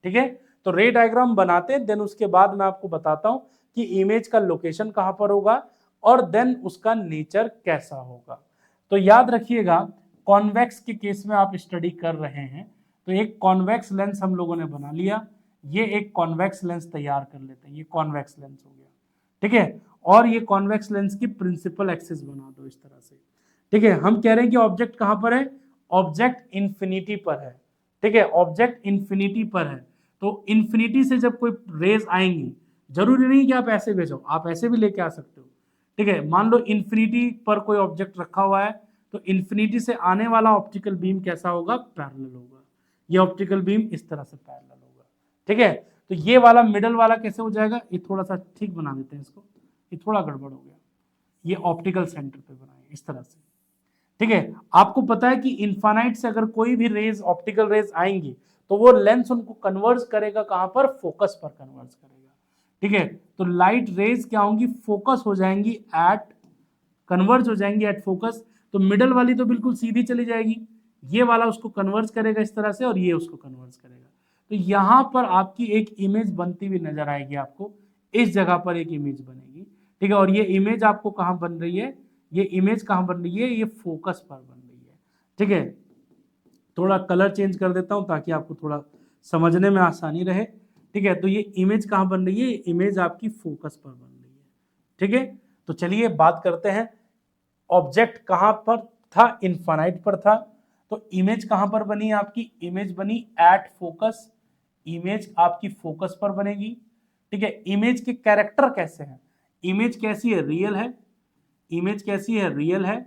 ठीक है। तो रे डायग्राम बनाते हैं, देन उसके बाद मैं आपको बताता हूं कि इमेज का लोकेशन कहां पर होगा और देन उसका नेचर कैसा होगा। तो याद रखिएगा, कॉन्वेक्स के केस में आप स्टडी कर रहे हैं, तो एक कॉन्वेक्स लेंस हम लोगों ने बना लिया, ये एक कॉन्वेक्स लेंस तैयार कर लेते हैं, ये कॉन्वेक्स लेंस हो गया, ठीक है। और ये कॉन्वेक्स लेंस की प्रिंसिपल एक्सिस बना दो इस तरह से, ठीक है। हम कह रहे हैं कि ऑब्जेक्ट कहां पर है, ऑब्जेक्ट इंफिनिटी पर है, ठीक है, ऑब्जेक्ट इंफिनिटी पर है। तो इंफिनिटी से जब कोई रेज आएंगी, जरूरी नहीं कि आप ऐसे भेजो, आप ऐसे भी लेके आ सकते हो, ठीक है। मान लो इंफिनिटी पर कोई ऑब्जेक्ट रखा हुआ है, तो इंफिनिटी से आने वाला ऑप्टिकल बीम कैसा होगा, पैरेलल होगा, ये ऑप्टिकल बीम इस तरह से पैरेलल होगा, ठीक है। तो ये वाला मिडल वाला कैसे हो जाएगा, ये थोड़ा सा ठीक बना देते हैं इसको, ये थोड़ा गड़बड़ हो गया, ये ऑप्टिकल सेंटर पे बनाए इस तरह से, ठीक है। आपको पता है कि इनफाइनाइट से अगर कोई भी रेज, ऑप्टिकल रेज आएंगी, तो वो लेंस उनको कन्वर्ज करेगा कहां पर, फोकस पर कन्वर्ज करेगा, ठीक है। तो लाइट रेज क्या होंगी, फोकस हो जाएंगी एट, कन्वर्ज हो जाएंगी एट फोकस। तो मिडल वाली तो बिल्कुल सीधी चली जाएगी, ये वाला उसको कन्वर्ज करेगा इस तरह से और ये उसको कन्वर्ज करेगा। तो यहां पर आपकी एक इमेज बनती हुई नजर आएगी, आपको इस जगह पर एक इमेज बनेगी, ठीक है। और ये इमेज आपको कहां बन रही है, ये इमेज कहां बन रही है, ये फोकस पर बन रही है, ठीक है। थोड़ा कलर चेंज कर देता हूं ताकि आपको थोड़ा समझने में आसानी रहे, ठीक है। तो ये इमेज कहां बन रही है, इमेज आपकी फोकस पर बन रही है, ठीक है। तो चलिए बात करते हैं, ऑब्जेक्ट कहां पर था, इनफाइनाइट पर था, तो इमेज कहां पर बनी, आपकी इमेज बनी एट फोकस, इमेज आपकी फोकस पर बनेगी, ठीक है। इमेज के कैरेक्टर कैसे हैं, इमेज कैसी है, रियल है, इमेज कैसी है, रियल है,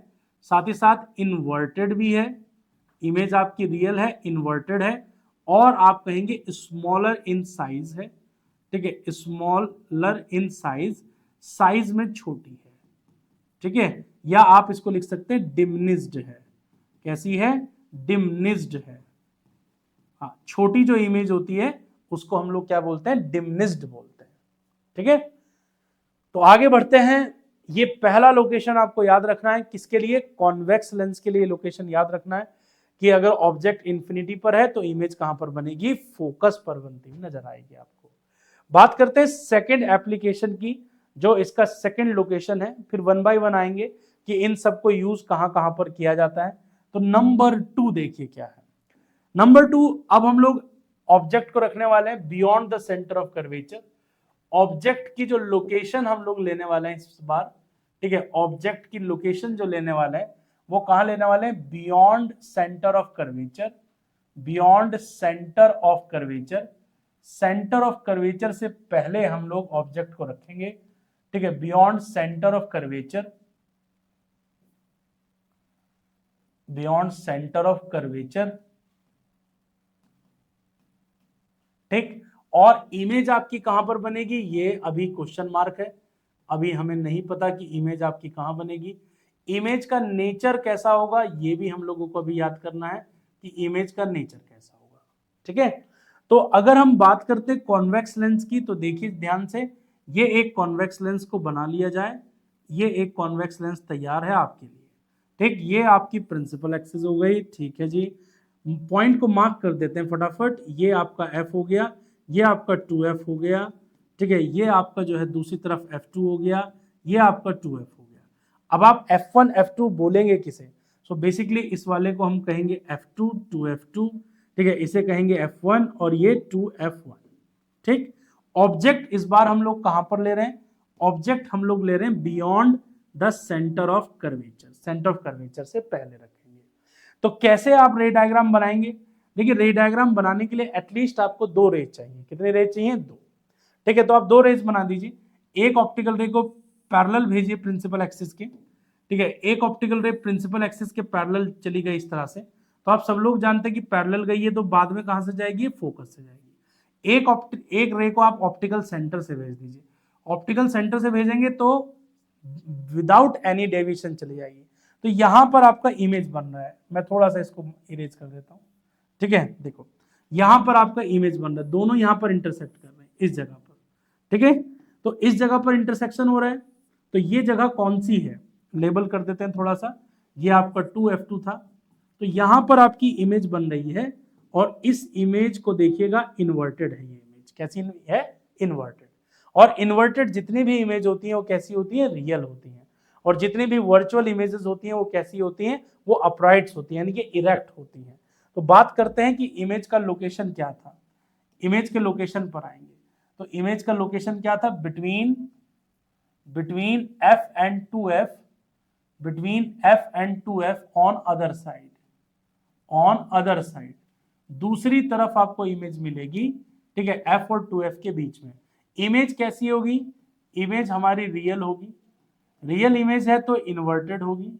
साथ ही साथ इन्वर्टेड भी है, इमेज आपकी रियल है, इन्वर्टेड है, और आप कहेंगे स्मॉलर इन साइज है, ठीक है, स्मॉलर इन साइज, साइज में छोटी है, ठीक है। या आप इसको लिख सकते हैं डिमिनिज्ड है, कैसी है, डिमिनिज्ड है, हाँ, छोटी जो इमेज होती है उसको हम लोग क्या बोलते हैं, डिमिनिज्ड बोलते हैं, ठीक है। तो आगे बढ़ते हैं, ये पहला लोकेशन आपको याद रखना है, किसके लिए, कॉन्वेक्स लेंस के लिए लोकेशन याद रखना है कि अगर ऑब्जेक्ट इंफिनिटी पर है तो इमेज कहां पर बनेगी, फोकस पर बनती हुई नजर आएगी आपको। बात करते हैं सेकंड एप्लीकेशन की, जो इसका सेकंड लोकेशन है, फिर वन बाय वन आएंगे कि इन सबको यूज कहां कहां पर किया जाता है। तो नंबर 2 देखिए क्या है, नंबर 2, अब हम लोग ऑब्जेक्ट को रखने वाले हैं beyond the centre of curvature. Object की जो लोकेशन हम लोग लेने वाले हैं इस बार, ठीक है, ऑब्जेक्ट की लोकेशन जो लेने वाले हैं वो कहां लेने वाले हैं, beyond centre of curvature, beyond centre of curvature, centre of curvature से पहले हम लोग ऑब्जेक्ट को रखेंगे, ठीक है, beyond centre of curvature, beyond centre of curvature, ठीक। और इमेज आपकी कहां पर बनेगी, ये अभी क्वेश्चन मार्क है, अभी हमें नहीं पता कि इमेज आपकी कहां बनेगी। इमेज का नेचर कैसा होगा, ये भी हम लोगों को अभी याद करना है कि इमेज का नेचर कैसा होगा, ठीक है। तो अगर हम बात करते हैं कॉन्वेक्स लेंस की, तो देखिए ध्यान से, ये एक कॉन्वेक्स लेंस को बना लिया जाए, ये एक कॉन्वेक्स लेंस तैयार है आपके लिए, ठीक। ये आपकी प्रिंसिपल एक्सिस हो गई, ठीक है जी। पॉइंट को मार्क कर देते हैं फटाफट, ये आपका एफ हो गया, ये आपका 2f हो गया, ठीक है, ये आपका जो है दूसरी तरफ f2 हो गया, ये आपका 2f हो गया। अब आप f1 f2 बोलेंगे किसे, सो बेसिकली इस वाले को हम कहेंगे f2 2f2, ठीक है, इसे कहेंगे f1 और ये 2f1, ठीक। ऑब्जेक्ट इस बार हम लोग कहां पर ले रहे हैं, ऑब्जेक्ट हम लोग ले रहे हैं beyond the centre of curvature, centre of curvature से पहले रखेंगे। तो कैसे आप रे डायग्राम बनाएंगे, देखिए रे डायग्राम बनाने के लिए एटलीस्ट आपको 2 रेज चाहिए, कितने रेज चाहिए, 2, ठीक है। तो आप 2 रेज बना दीजिए, एक ऑप्टिकल रे को पैरेलल भेजिए प्रिंसिपल एक्सिस के, ठीक है, एक ऑप्टिकल रे प्रिंसिपल एक्सिस के पैरेलल चली गई इस तरह से, तो आप सब लोग जानते हैं कि पैरेलल गई है तो बाद में कहां से जाएगी, फोकस से जाएगी। एक रे को आप ऑप्टिकल सेंटर से भेज दीजिए, ऑप्टिकल सेंटर से भेजेंगे तो विदाउट एनी डेविएशन चली जाएगी। तो यहां पर आपका इमेज बन रहा है, मैं थोड़ा सा इसको इरेज कर देता हूं, ठीक है। देखो यहां पर आपका इमेज बन रहा है, दोनों यहां पर इंटरसेक्ट कर रहे हैं इस जगह पर, ठीक है। तो इस जगह पर इंटरसेक्शन हो रहा है, तो ये जगह कौन सी है, लेबल कर देते हैं थोड़ा सा। ये आपका 2f2 था, तो यहां पर आपकी इमेज बन रही है, और इस इमेज को देखिएगा इन्वर्टेड है। ये इमेज कैसी है, इन्वर्टेड। और इन्वर्टेड जितनी भी इमेज होती है वो कैसी होती है, रियल होती है। और जितनी भी वर्चुअल इमेजेस होती हैं वो कैसी होती हैं, वो अपराइट्स होती हैं, यानी कि इरेक्ट होती हैं। तो बात करते हैं कि इमेज का लोकेशन क्या था। इमेज के लोकेशन पर आएंगे, तो इमेज का लोकेशन क्या था, between f and 2f, between f and 2f on other side, on other side, दूसरी तरफ आपको इमेज मिलेगी, ठीक है, f और 2f के बीच में। इमेज कैसी होगी, इमेज हमारी रियल होगी, रियल इमेज है तो इन्वर्टेड होगी,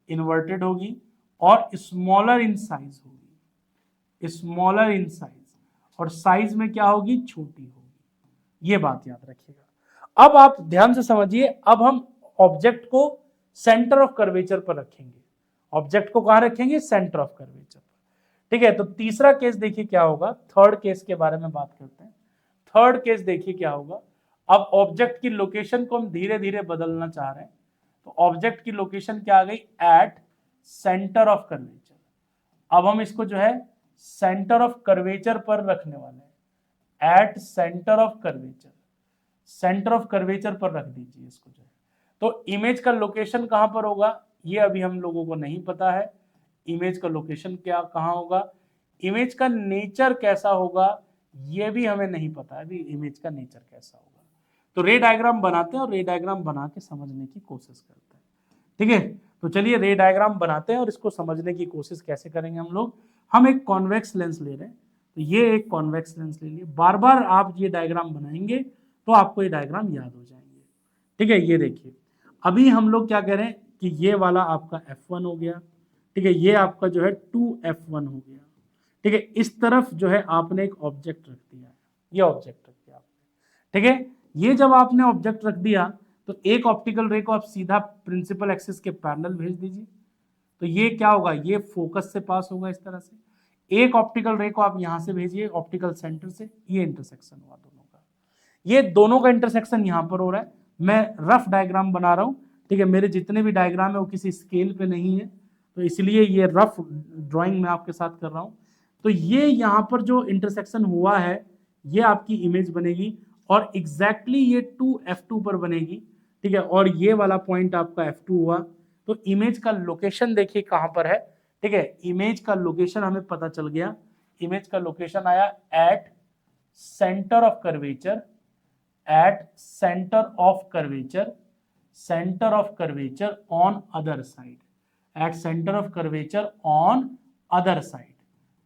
इन्वर्टेड होगी, और स्मॉलर इन साइज होगी, स्मॉलर इन साइज, और साइज में क्या होगी, छोटी होगी। ये बात याद रखिएगा। अब आप ध्यान से समझिए, अब हम ऑब्जेक्ट को सेंटर ऑफ कर्वेचर पर रखेंगे। ऑब्जेक्ट को कहां रखेंगे, सेंटर ऑफ कर्वेचर पर, ठीक है। तो तीसरा केस देखिए क्या होगा, थर्ड केस के बारे में बात करते हैं। थर्ड केस देखिए क्या होगा। अब ऑब्जेक्ट की लोकेशन को हम धीरे धीरे बदलना चाह रहे हैं, तो ऑब्जेक्ट की लोकेशन क्या आ गई, एट सेंटर ऑफ कर्वेचर। अब हम इसको जो है सेंटर ऑफ कर्वेचर पर रखने वाले हैं, at centre of curvature, centre of curvature पर रख दीजिए इसको जो है। तो इमेज का लोकेशन कहां पर होगा, ये अभी हम लोगों को नहीं पता है। इमेज का लोकेशन क्या कहां होगा, इमेज का नेचर कैसा होगा, ये भी हमें नहीं पता है अभी, इमेज का नेचर कैसा होगा। तो रे डायग्राम बनाते हैं और रे डायग्राम बना के समझने की कोशिश करते हैं, ठीक है। तो चलिए रे डायग्राम बनाते हैं और इसको समझने की कोशिश कैसे करेंगे हम लोग। हम एक कॉन्वेक्स लेंस ले रहे हैं, तो ये एक कॉन्वेक्स लेंस ले लिए, बार बार आप ये डायग्राम बनाएंगे तो आपको ये डायग्राम याद हो जाएंगे, ठीक है। ये देखिए, अभी हम लोग क्या कह रहे हैं कि ये वाला आपका F1 हो गया, ठीक है, ये आपका जो है 2F1 हो गया, ठीक है। इस तरफ जो है आपने एक ऑब्जेक्ट रख दिया है, ये ऑब्जेक्ट रख दिया आपने, ठीक है। ये जब आपने ऑब्जेक्ट रख दिया, तो एक ऑप्टिकल रे को आप सीधा प्रिंसिपल एक्सिस के पैरेलल भेज दीजिए, तो ये क्या होगा, ये फोकस से पास होगा इस तरह से। एक ऑप्टिकल रे को आप यहां से भेजिए ऑप्टिकल सेंटर से, ये इंटरसेक्शन हुआ दोनों का, ये दोनों का इंटरसेक्शन यहां पर हो रहा है। मैं रफ डायग्राम बना रहा हूं, ठीक है, मेरे जितने भी डायग्राम है वो किसी स्केल पे नहीं है, तो इसलिए ये रफ ड्राइंग मैं आपके साथ कर रहा हूं। तो ये यहां पर जो इंटरसेक्शन हुआ है, ये आपकी इमेज बनेगी, और एग्जैक्टली ये 2F2 पर बनेगी, ठीक है। और ये वाला पॉइंट आपका F2 हुआ, तो इमेज का लोकेशन देखिए कहां पर है, ठीक है। इमेज का लोकेशन हमें पता चल गया, इमेज का लोकेशन आया at centre of curvature, at centre of curvature, centre of curvature on other side, at centre of curvature on other side,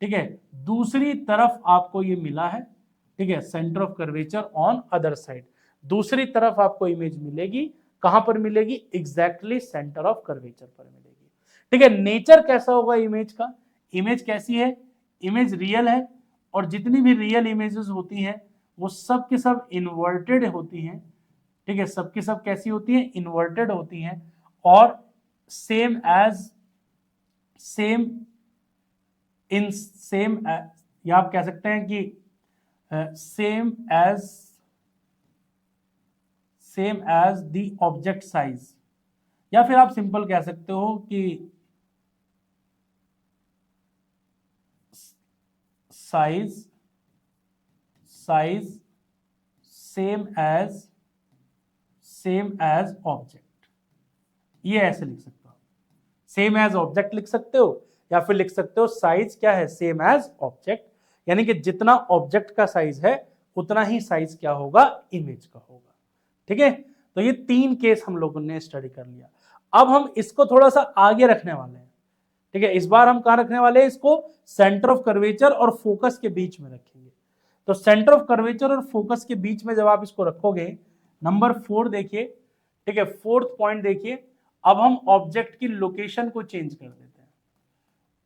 ठीक है। दूसरी तरफ आपको ये मिला है, ठीक है, centre of curvature on other side, दूसरी तरफ आपको इमेज मिलेगी, कहां पर मिलेगी, एग्जैक्टली सेंटर ऑफ कर्वेचर पर मिलेगी, ठीक है। नेचर कैसा होगा इमेज का, इमेज कैसी है, इमेज रियल है, और जितनी भी रियल इमेजेस होती हैं वो सब के सब इन्वर्टेड होती हैं, ठीक है, सबकी सब कैसी होती हैं, इन्वर्टेड होती हैं, और same as, same in same, या आप कह सकते हैं कि same as the object size, या फिर आप सिंपल कह सकते हो कि साइज सेम एज ऑब्जेक्ट, ये ऐसे लिख सकते हो, सेम एज ऑब्जेक्ट लिख सकते हो, या फिर लिख सकते हो साइज क्या है, सेम एज ऑब्जेक्ट, यानी कि जितना ऑब्जेक्ट का साइज है उतना ही साइज क्या होगा, इमेज का होगा, ठीक है। तो ये तीन केस हम लोगों ने स्टडी कर लिया। अब हम इसको थोड़ा सा आगे रखने वाले हैं, ठीक है। इस बार हम कहां रखने वाले हैं इसको, सेंटर ऑफ कर्वेचर और फोकस के बीच में रखेंगे। तो सेंटर ऑफ कर्वेचर और फोकस के बीच में जब आप इसको रखोगे, नंबर 4 देखिए, ठीक है, फोर्थ पॉइंट देखिए, अब हम ऑब्जेक्ट की लोकेशन को चेंज कर देते हैं,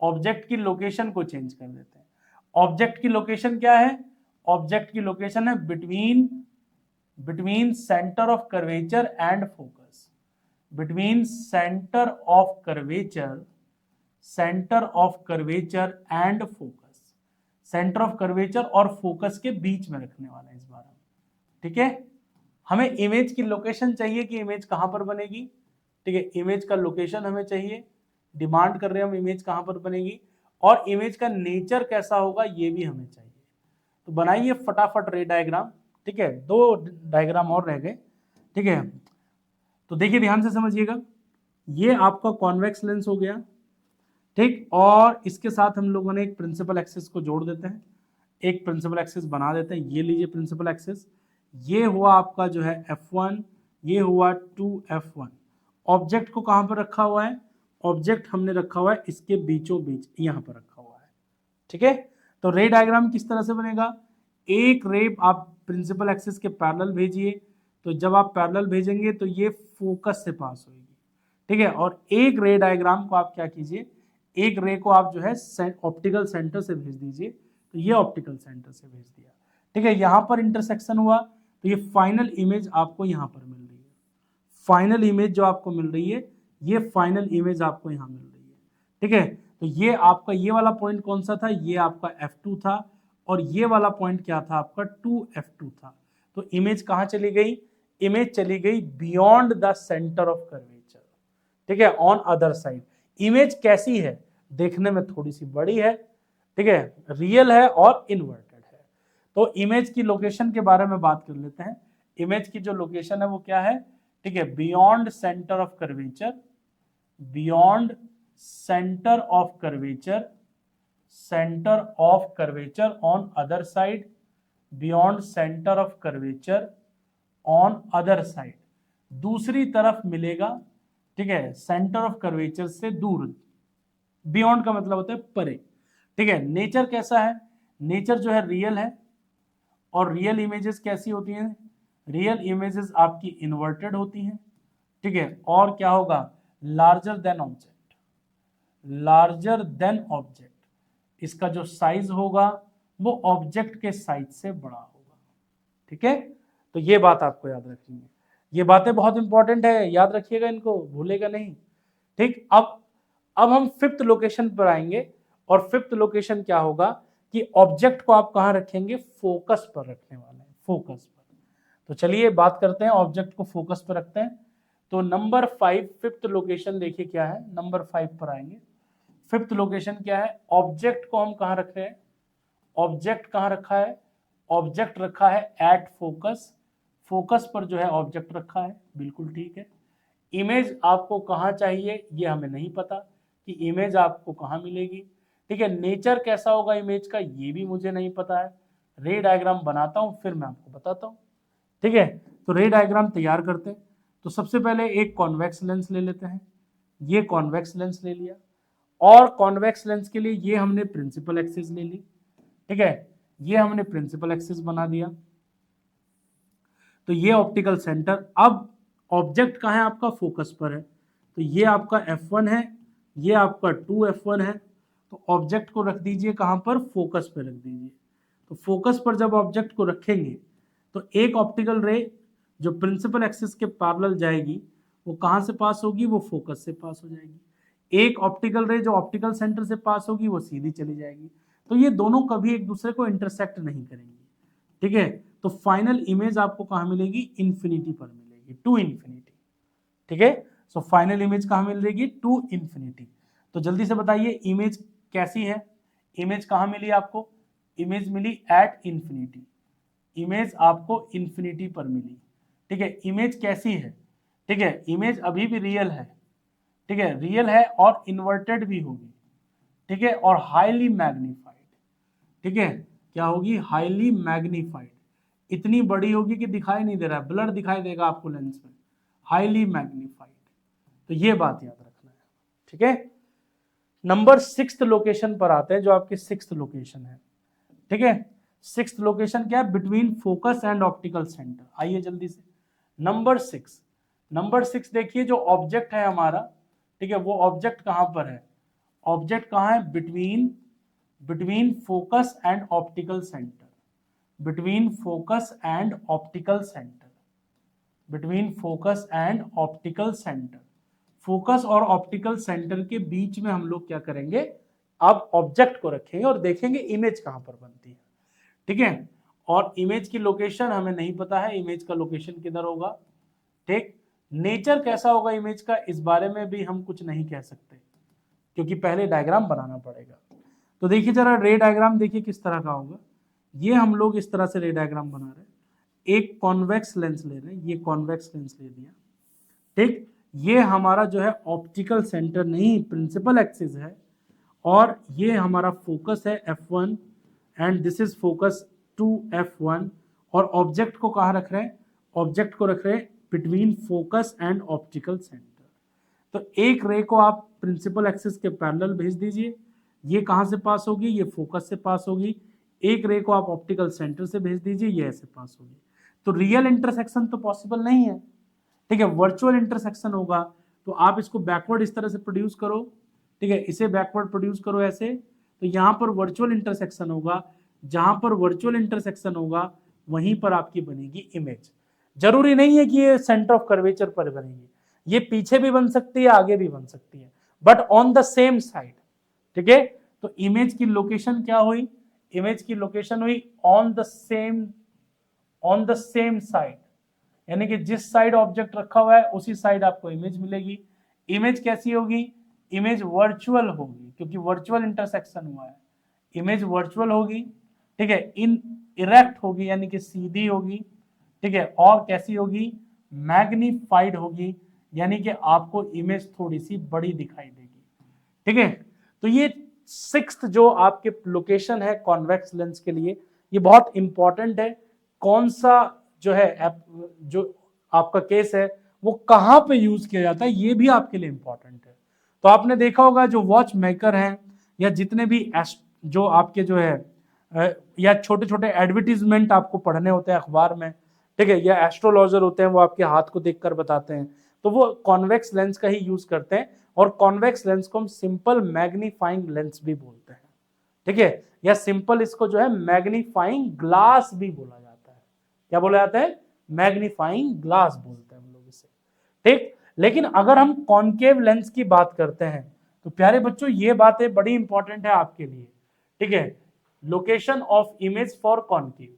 ऑब्जेक्ट की लोकेशन को चेंज कर देते हैं। ऑब्जेक्ट की लोकेशन क्या है, ऑब्जेक्ट की लोकेशन है between centre of curvature and focus, between centre of curvature and focus, centre of curvature और फोकस के बीच में रखने वाला है इस बार हम, ठीक है। हमें इमेज की लोकेशन चाहिए कि इमेज कहां पर बनेगी, ठीक है, इमेज का लोकेशन हमें चाहिए, डिमांड कर रहे हैं हम इमेज कहां पर बनेगी, और इमेज का नेचर कैसा होगा ये भी हमें चाहिए। तो बनाइए फटाफट रे डायग्राम, ठीक है, 2 डायग्राम और रह गए, ठीक है। तो देखिए ध्यान से समझिएगा, ये आपका कॉन्वेक्स लेंस हो गया, ठीक, और इसके साथ हम लोगों ने एक प्रिंसिपल एक्सिस को जोड़ देते हैं, एक प्रिंसिपल एक्सिस बना देते हैं, ये लीजिए प्रिंसिपल एक्सिस, ये हुआ आपका जो है F1, ये हुआ 2F1। ऑब्जेक्ट को कहां पर रखा हुआ है, ऑब्जेक्ट हमने रखा हुआ है इसके बीचों बीच, यहां पर रखा हुआ है, ठीक है। तो रे डायग्राम किस तरह से बनेगा, एक रे आप प्रिंसिपल एक्सिस के पैरेलल भेजिए, तो जब आप पैरेलल भेजेंगे तो ये फोकस से पास होगी, ठीक है, और एक रे डायग्राम को आप क्या कीजिए, एक रे को आप जो है ऑप्टिकल सेंटर से भेज दीजिए, तो ये ऑप्टिकल सेंटर से भेज दिया, ठीक है, यहां पर इंटरसेक्शन हुआ, तो ये फाइनल इमेज आपको यहां पर मिल रही है, फाइनल इमेज जो आपको मिल रही है, ये फाइनल इमेज आपको यहां मिल रही है, ठीक है। तो ये आपका ये वाला पॉइंट कौन सा था, ये आपका F2 था, और ये वाला पॉइंट क्या था आपका 2F2 था। तो इमेज कहां चली गई, इमेज चली गई beyond the centre of curvature, ठीक है, ऑन अदर साइड। इमेज कैसी है, देखने में थोड़ी सी बड़ी है, ठीक है, रियल है और इन्वर्टेड है। तो इमेज की लोकेशन के बारे में बात कर लेते हैं। इमेज की जो लोकेशन है वो क्या है, ठीक है, beyond centre of curvature, beyond centre of curvature, centre of curvature on other side, beyond centre of curvature on other side, दूसरी तरफ मिलेगा, ठीक है, सेंटर ऑफ कर्वेचर से दूर, बियॉन्ड का मतलब होता है परे, ठीक है। नेचर कैसा है, नेचर जो है रियल है, और रियल इमेजेस कैसी होती हैं, रियल इमेजेस आपकी इन्वर्टेड होती हैं, ठीक है, और क्या होगा, larger than object, larger than object, इसका जो साइज होगा वो ऑब्जेक्ट के साइज से बड़ा होगा, ठीक है। तो ये बात आपको याद रखनी है, ये बातें बहुत इंपॉर्टेंट है, याद रखिएगा इनको, भूलेगा नहीं, ठीक। अब हम फिफ्थ लोकेशन पर आएंगे, और फिफ्थ लोकेशन क्या होगा कि ऑब्जेक्ट को आप कहां रखेंगे, फोकस पर रखने वाले हैं, फोकस पर। तो चलिए बात करते हैं, ऑब्जेक्ट को फोकस पर रखते हैं। तो नंबर 5 फिफ्थ लोकेशन देखिए क्या है, नंबर 5 पर आएंगे। फिफ्थ लोकेशन क्या है, ऑब्जेक्ट को हम कहां रख रहे हैं, ऑब्जेक्ट कहां रखा है, ऑब्जेक्ट रखा है एट फोकस, फोकस पर जो है ऑब्जेक्ट रखा है, बिल्कुल ठीक है। इमेज आपको कहां चाहिए ये हमें नहीं पता कि इमेज आपको कहां मिलेगी, ठीक है। नेचर कैसा होगा इमेज का ये भी मुझे नहीं पता है, रे डायग्राम बनाता हूं फिर मैं आपको बताता हूं, ठीक है। तो रे डायग्राम तैयार करते हैं। तो सबसे पहले एक कॉन्वेक्स लेंस ले लेते हैं, ये कॉन्वेक्स लेंस ले लिया, और कॉन्वेक्स लेंस के लिए ये हमने प्रिंसिपल एक्सिस ले ली, ठीक है, ये हमने प्रिंसिपल एक्सिस बना दिया। तो ये ऑप्टिकल सेंटर, अब ऑब्जेक्ट कहाँ है आपका, फोकस पर है, तो ये आपका F1 है, ये आपका 2F1 है। तो ऑब्जेक्ट को रख दीजिए कहाँ पर, फोकस पर रख दीजिए। तो फोकस पर जब ऑब्जेक्ट को रखेंगे तो एक ऑप्टिकल रे जो प्रिंसिपल एक्सिस के पैरेलल जाएगी वो कहाँ से पास होगी, वो फोकस से पास हो जाएगी। एक ऑप्टिकल रे जो ऑप्टिकल सेंटर से पास होगी वो सीधी चली जाएगी। तो ये दोनों कभी एक दूसरे को इंटरसेक्ट नहीं करेंगी, ठीक है। तो फाइनल इमेज आपको कहां मिलेगी, इन्फिनिटी पर मिलेगी, टू इन्फिनिटी, ठीक है। सो फाइनल इमेज कहां मिल रही, टू इन्फिनिटी। तो जल्दी से बताइए इमेज कैसी है, इमेज कहां मिली आपको, इमेज मिली एट इन्फिनिटी, इमेज आपको इन्फिनिटी पर मिली, ठीक है। इमेज कैसी है, ठीक है, इमेज अभी भी रियल है, ठीक है, रियल है और इन्वर्टेड भी होगी, ठीक है, और हाईली मैग्नीफाइड, ठीक है, क्या होगी, हाईली मैग्नीफाइड, इतनी बड़ी होगी कि दिखाई नहीं दे रहा है, ब्लर दिखाई देगा आपको लेंस में, हाईली मैग्नीफाइड। तो ये बात याद रखना है, ठीक है। नंबर 6th लोकेशन पर आते हैं, जो आपकी 6th लोकेशन है, ठीक है। 6th लोकेशन क्या है, between focus and optical centre. आइए जल्दी से नंबर 6, नंबर 6 देखिए, जो ऑब्जेक्ट है हमारा, ठीक है, वो ऑब्जेक्ट कहां पर है, ऑब्जेक्ट कहां है, between, between focus and optical centre, between focus and optical centre, between focus and optical centre, focus और ऑप्टिकल सेंटर के बीच में हम लोग क्या करेंगे, अब ऑब्जेक्ट को रखेंगे और देखेंगे इमेज कहां पर बनती है, ठीक है। और इमेज की लोकेशन हमें नहीं पता है, इमेज का लोकेशन किधर होगा, ठीक। नेचर कैसा होगा इमेज का, इस बारे में भी हम कुछ नहीं कह सकते, क्योंकि पहले डायग्राम बनाना पड़ेगा। तो देखिए जरा रे डायग्राम देखिए किस तरह का होगा। ये हम लोग इस तरह से रे डायग्राम बना रहे हैं, एक कॉन्वेक्स लेंस ले रहे हैं, ये कॉन्वेक्स लेंस ले दिया, ठीक। ये हमारा जो है ऑप्टिकल सेंटर नहीं प्रिंसिपल एक्सिस है, और ये हमारा फोकस है F1 and this is focus two F1। और ऑब्जेक्ट को कहाँ रख रहे हैं, ऑब्जेक्ट को रख रहे हैं between focus and optical centre. तो एक रे को आप प्रिंसिपल एक्सिस के पैरेलल भेज दीजिए, ये कहाँ से पास होगी, ये फोकस से पास होगी। एक रे को आप ऑप्टिकल सेंटर से भेज दीजिए, ये ऐसे पास होगी। तो रियल इंटरसेक्शन तो पॉसिबल नहीं है, ठीक है, वर्चुअल इंटरसेक्शन होगा। तो आप इसको बैकवर्ड इस तरह से प्रोड्यूस करो, ठीक है, इसे बैकवर्ड प्रोड्यूस करो ऐसे। तो यहाँ पर वर्चुअल इंटरसेक्शन होगा, जहां पर वर्चुअल इंटरसेक्शन होगा वहीं पर आपकी बनेगी इमेज। जरूरी नहीं है कि ये सेंटर ऑफ कर्वेचर पर बनेगी, ये पीछे भी बन सकती है, आगे भी बन सकती है, but on the same side, ठीक है। तो इमेज की लोकेशन क्या हुई, इमेज की लोकेशन हुई ऑन द सेम साइड, यानी कि जिस साइड ऑब्जेक्ट रखा हुआ है उसी साइड आपको इमेज मिलेगी। इमेज कैसी होगी, इमेज वर्चुअल होगी, क्योंकि वर्चुअल इंटरसेक्शन हुआ है, इमेज वर्चुअल होगी, ठीक है। इन इरेक्ट होगी यानी कि सीधी होगी, ठीक है। और कैसी होगी, मैग्नीफाइड होगी, यानी कि आपको इमेज थोड़ी सी बड़ी दिखाई देगी, ठीक है। तो ये सिक्स्थ जो आपके लोकेशन है कॉन्वेक्स लेंस के लिए, ये बहुत इंपॉर्टेंट है। कौन सा जो है जो आपका केस है वो कहां पे यूज किया जाता है, ये भी आपके लिए इंपॉर्टेंट है। तो आपने देखा होगा जो वॉच मेकर हैं या जितने भी जो आपके जो है या छोटे छोटे एडवर्टीजमेंट आपको पढ़ने होते हैं अखबार में, ठीक है, या एस्ट्रोलॉजर होते हैं वो आपके हाथ को देखकर बताते हैं, तो वो कॉन्वेक्स लेंस का ही यूज करते हैं। और कॉन्वेक्स लेंस को हम सिंपल मैग्नीफाइंग लेंस भी बोलते हैं, ठीक है, या सिंपल इसको जो है मैग्नीफाइंग ग्लास भी बोला जाता है। क्या बोला जाता है, मैग्नीफाइंग ग्लास बोलते हैं हम लोग इसे, ठीक। लेकिन अगर हम कॉन्केव लेंस की बात करते हैं तो प्यारे बच्चों ये बातें बड़ी इंपॉर्टेंट है आपके लिए, ठीक है। Location of image for concave,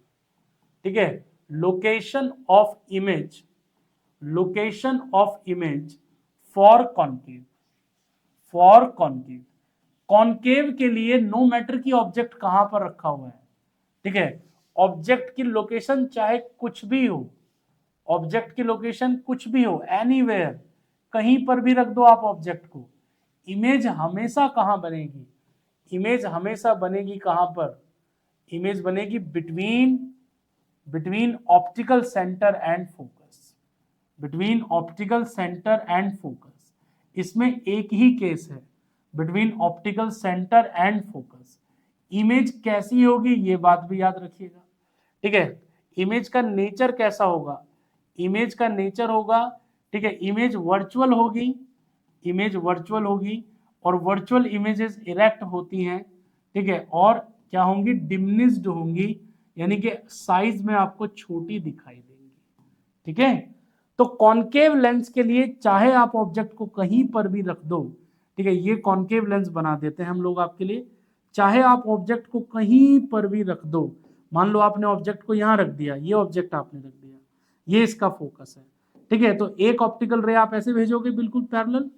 ठीक है, location of image, location of image for concave, for concave. Concave के लिए नो मैटर की ऑब्जेक्ट कहां पर रखा हुआ है, ठीक है, ऑब्जेक्ट की लोकेशन चाहे कुछ भी हो, ऑब्जेक्ट की लोकेशन कुछ भी हो, एनीवेयर, कहीं पर भी रख दो आप ऑब्जेक्ट को, इमेज हमेशा कहां बनेगी, इमेज हमेशा बनेगी कहां पर, इमेज बनेगी between optical centre and focus, between optical centre and focus. इसमें एक ही केस है, between optical centre and focus. Image कैसी होगी ये बात भी याद रखिएगा, ठीक है। इमेज का नेचर कैसा होगा, इमेज का नेचर होगा, ठीक है, इमेज वर्चुअल होगी, इमेज वर्चुअल होगी, और वर्चुअल इमेजेस इरेक्ट होती हैं, ठीक है, और क्या होंगी, डिमिनिश्ड होंगी, यानी कि साइज में आपको छोटी दिखाई देंगी, ठीक है। तो कॉन्केव लेंस के लिए चाहे आप ऑब्जेक्ट को कहीं पर भी रख दो, ठीक है, ये कॉन्केव लेंस बना देते हैं हम लोग आपके लिए, चाहे आप ऑब्जेक्ट को कहीं पर भी रख दो। मान लो आपने ऑब्जेक्ट को यहां रख दिया, ये ऑब्जेक्ट आपने रख दिया, ये इसका फोकस है, ठीक है। तो एक ऑप्टिकल रे आप ऐसे भेजोगे बिल्कुल पैरेलल,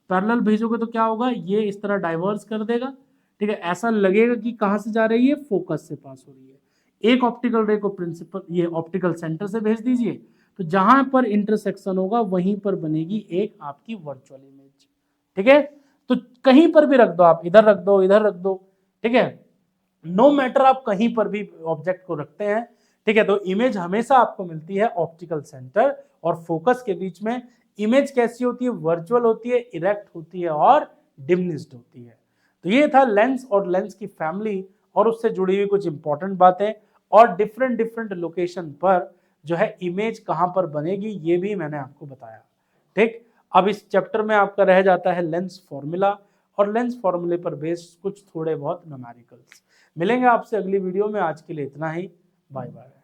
पैरेलल भेजोगे तो क्या होगा, ये इस तरह डाइवर्स कर देगा, ठीक है, ऐसा लगेगा कि कहां से जा रही है, फोकस से पास हो रही है। एक ऑप्टिकल रे को प्रिंसिपल ये ऑप्टिकल सेंटर से भेज दीजिए, तो जहां पर इंटरसेक्शन होगा वहीं पर बनेगी एक आपकी वर्चुअल इमेज, ठीक है। तो कहीं पर भी रख दो आप, इधर रख दो, इधर रख दो, ठीक है, नो मैटर आप कहीं पर भी ऑब्जेक्ट को रखते हैं, ठीक है। तो इमेज हमेशा आपको मिलती है ऑप्टिकल सेंटर और फोकस के बीच में। इमेज कैसी होती है, वर्चुअल होती है, इरेक्ट होती है और डिमिनिश्ड होती है। तो ये था लेंस और लेंस की फैमिली और उससे जुड़ी हुई कुछ इंपॉर्टेंट बातें, और डिफरेंट डिफरेंट लोकेशन पर जो है इमेज कहां पर बनेगी ये भी मैंने आपको बताया, ठीक। अब इस चैप्टर में आपका रह जाता है लेंस फॉर्मूला, और लेंस फॉर्मूले पर बेस्ड कुछ थोड़े बहुत न्यूमेरिकल्स। मिलेंगे आपसे अगली वीडियो में, आज के लिए इतना ही, बाय बाय।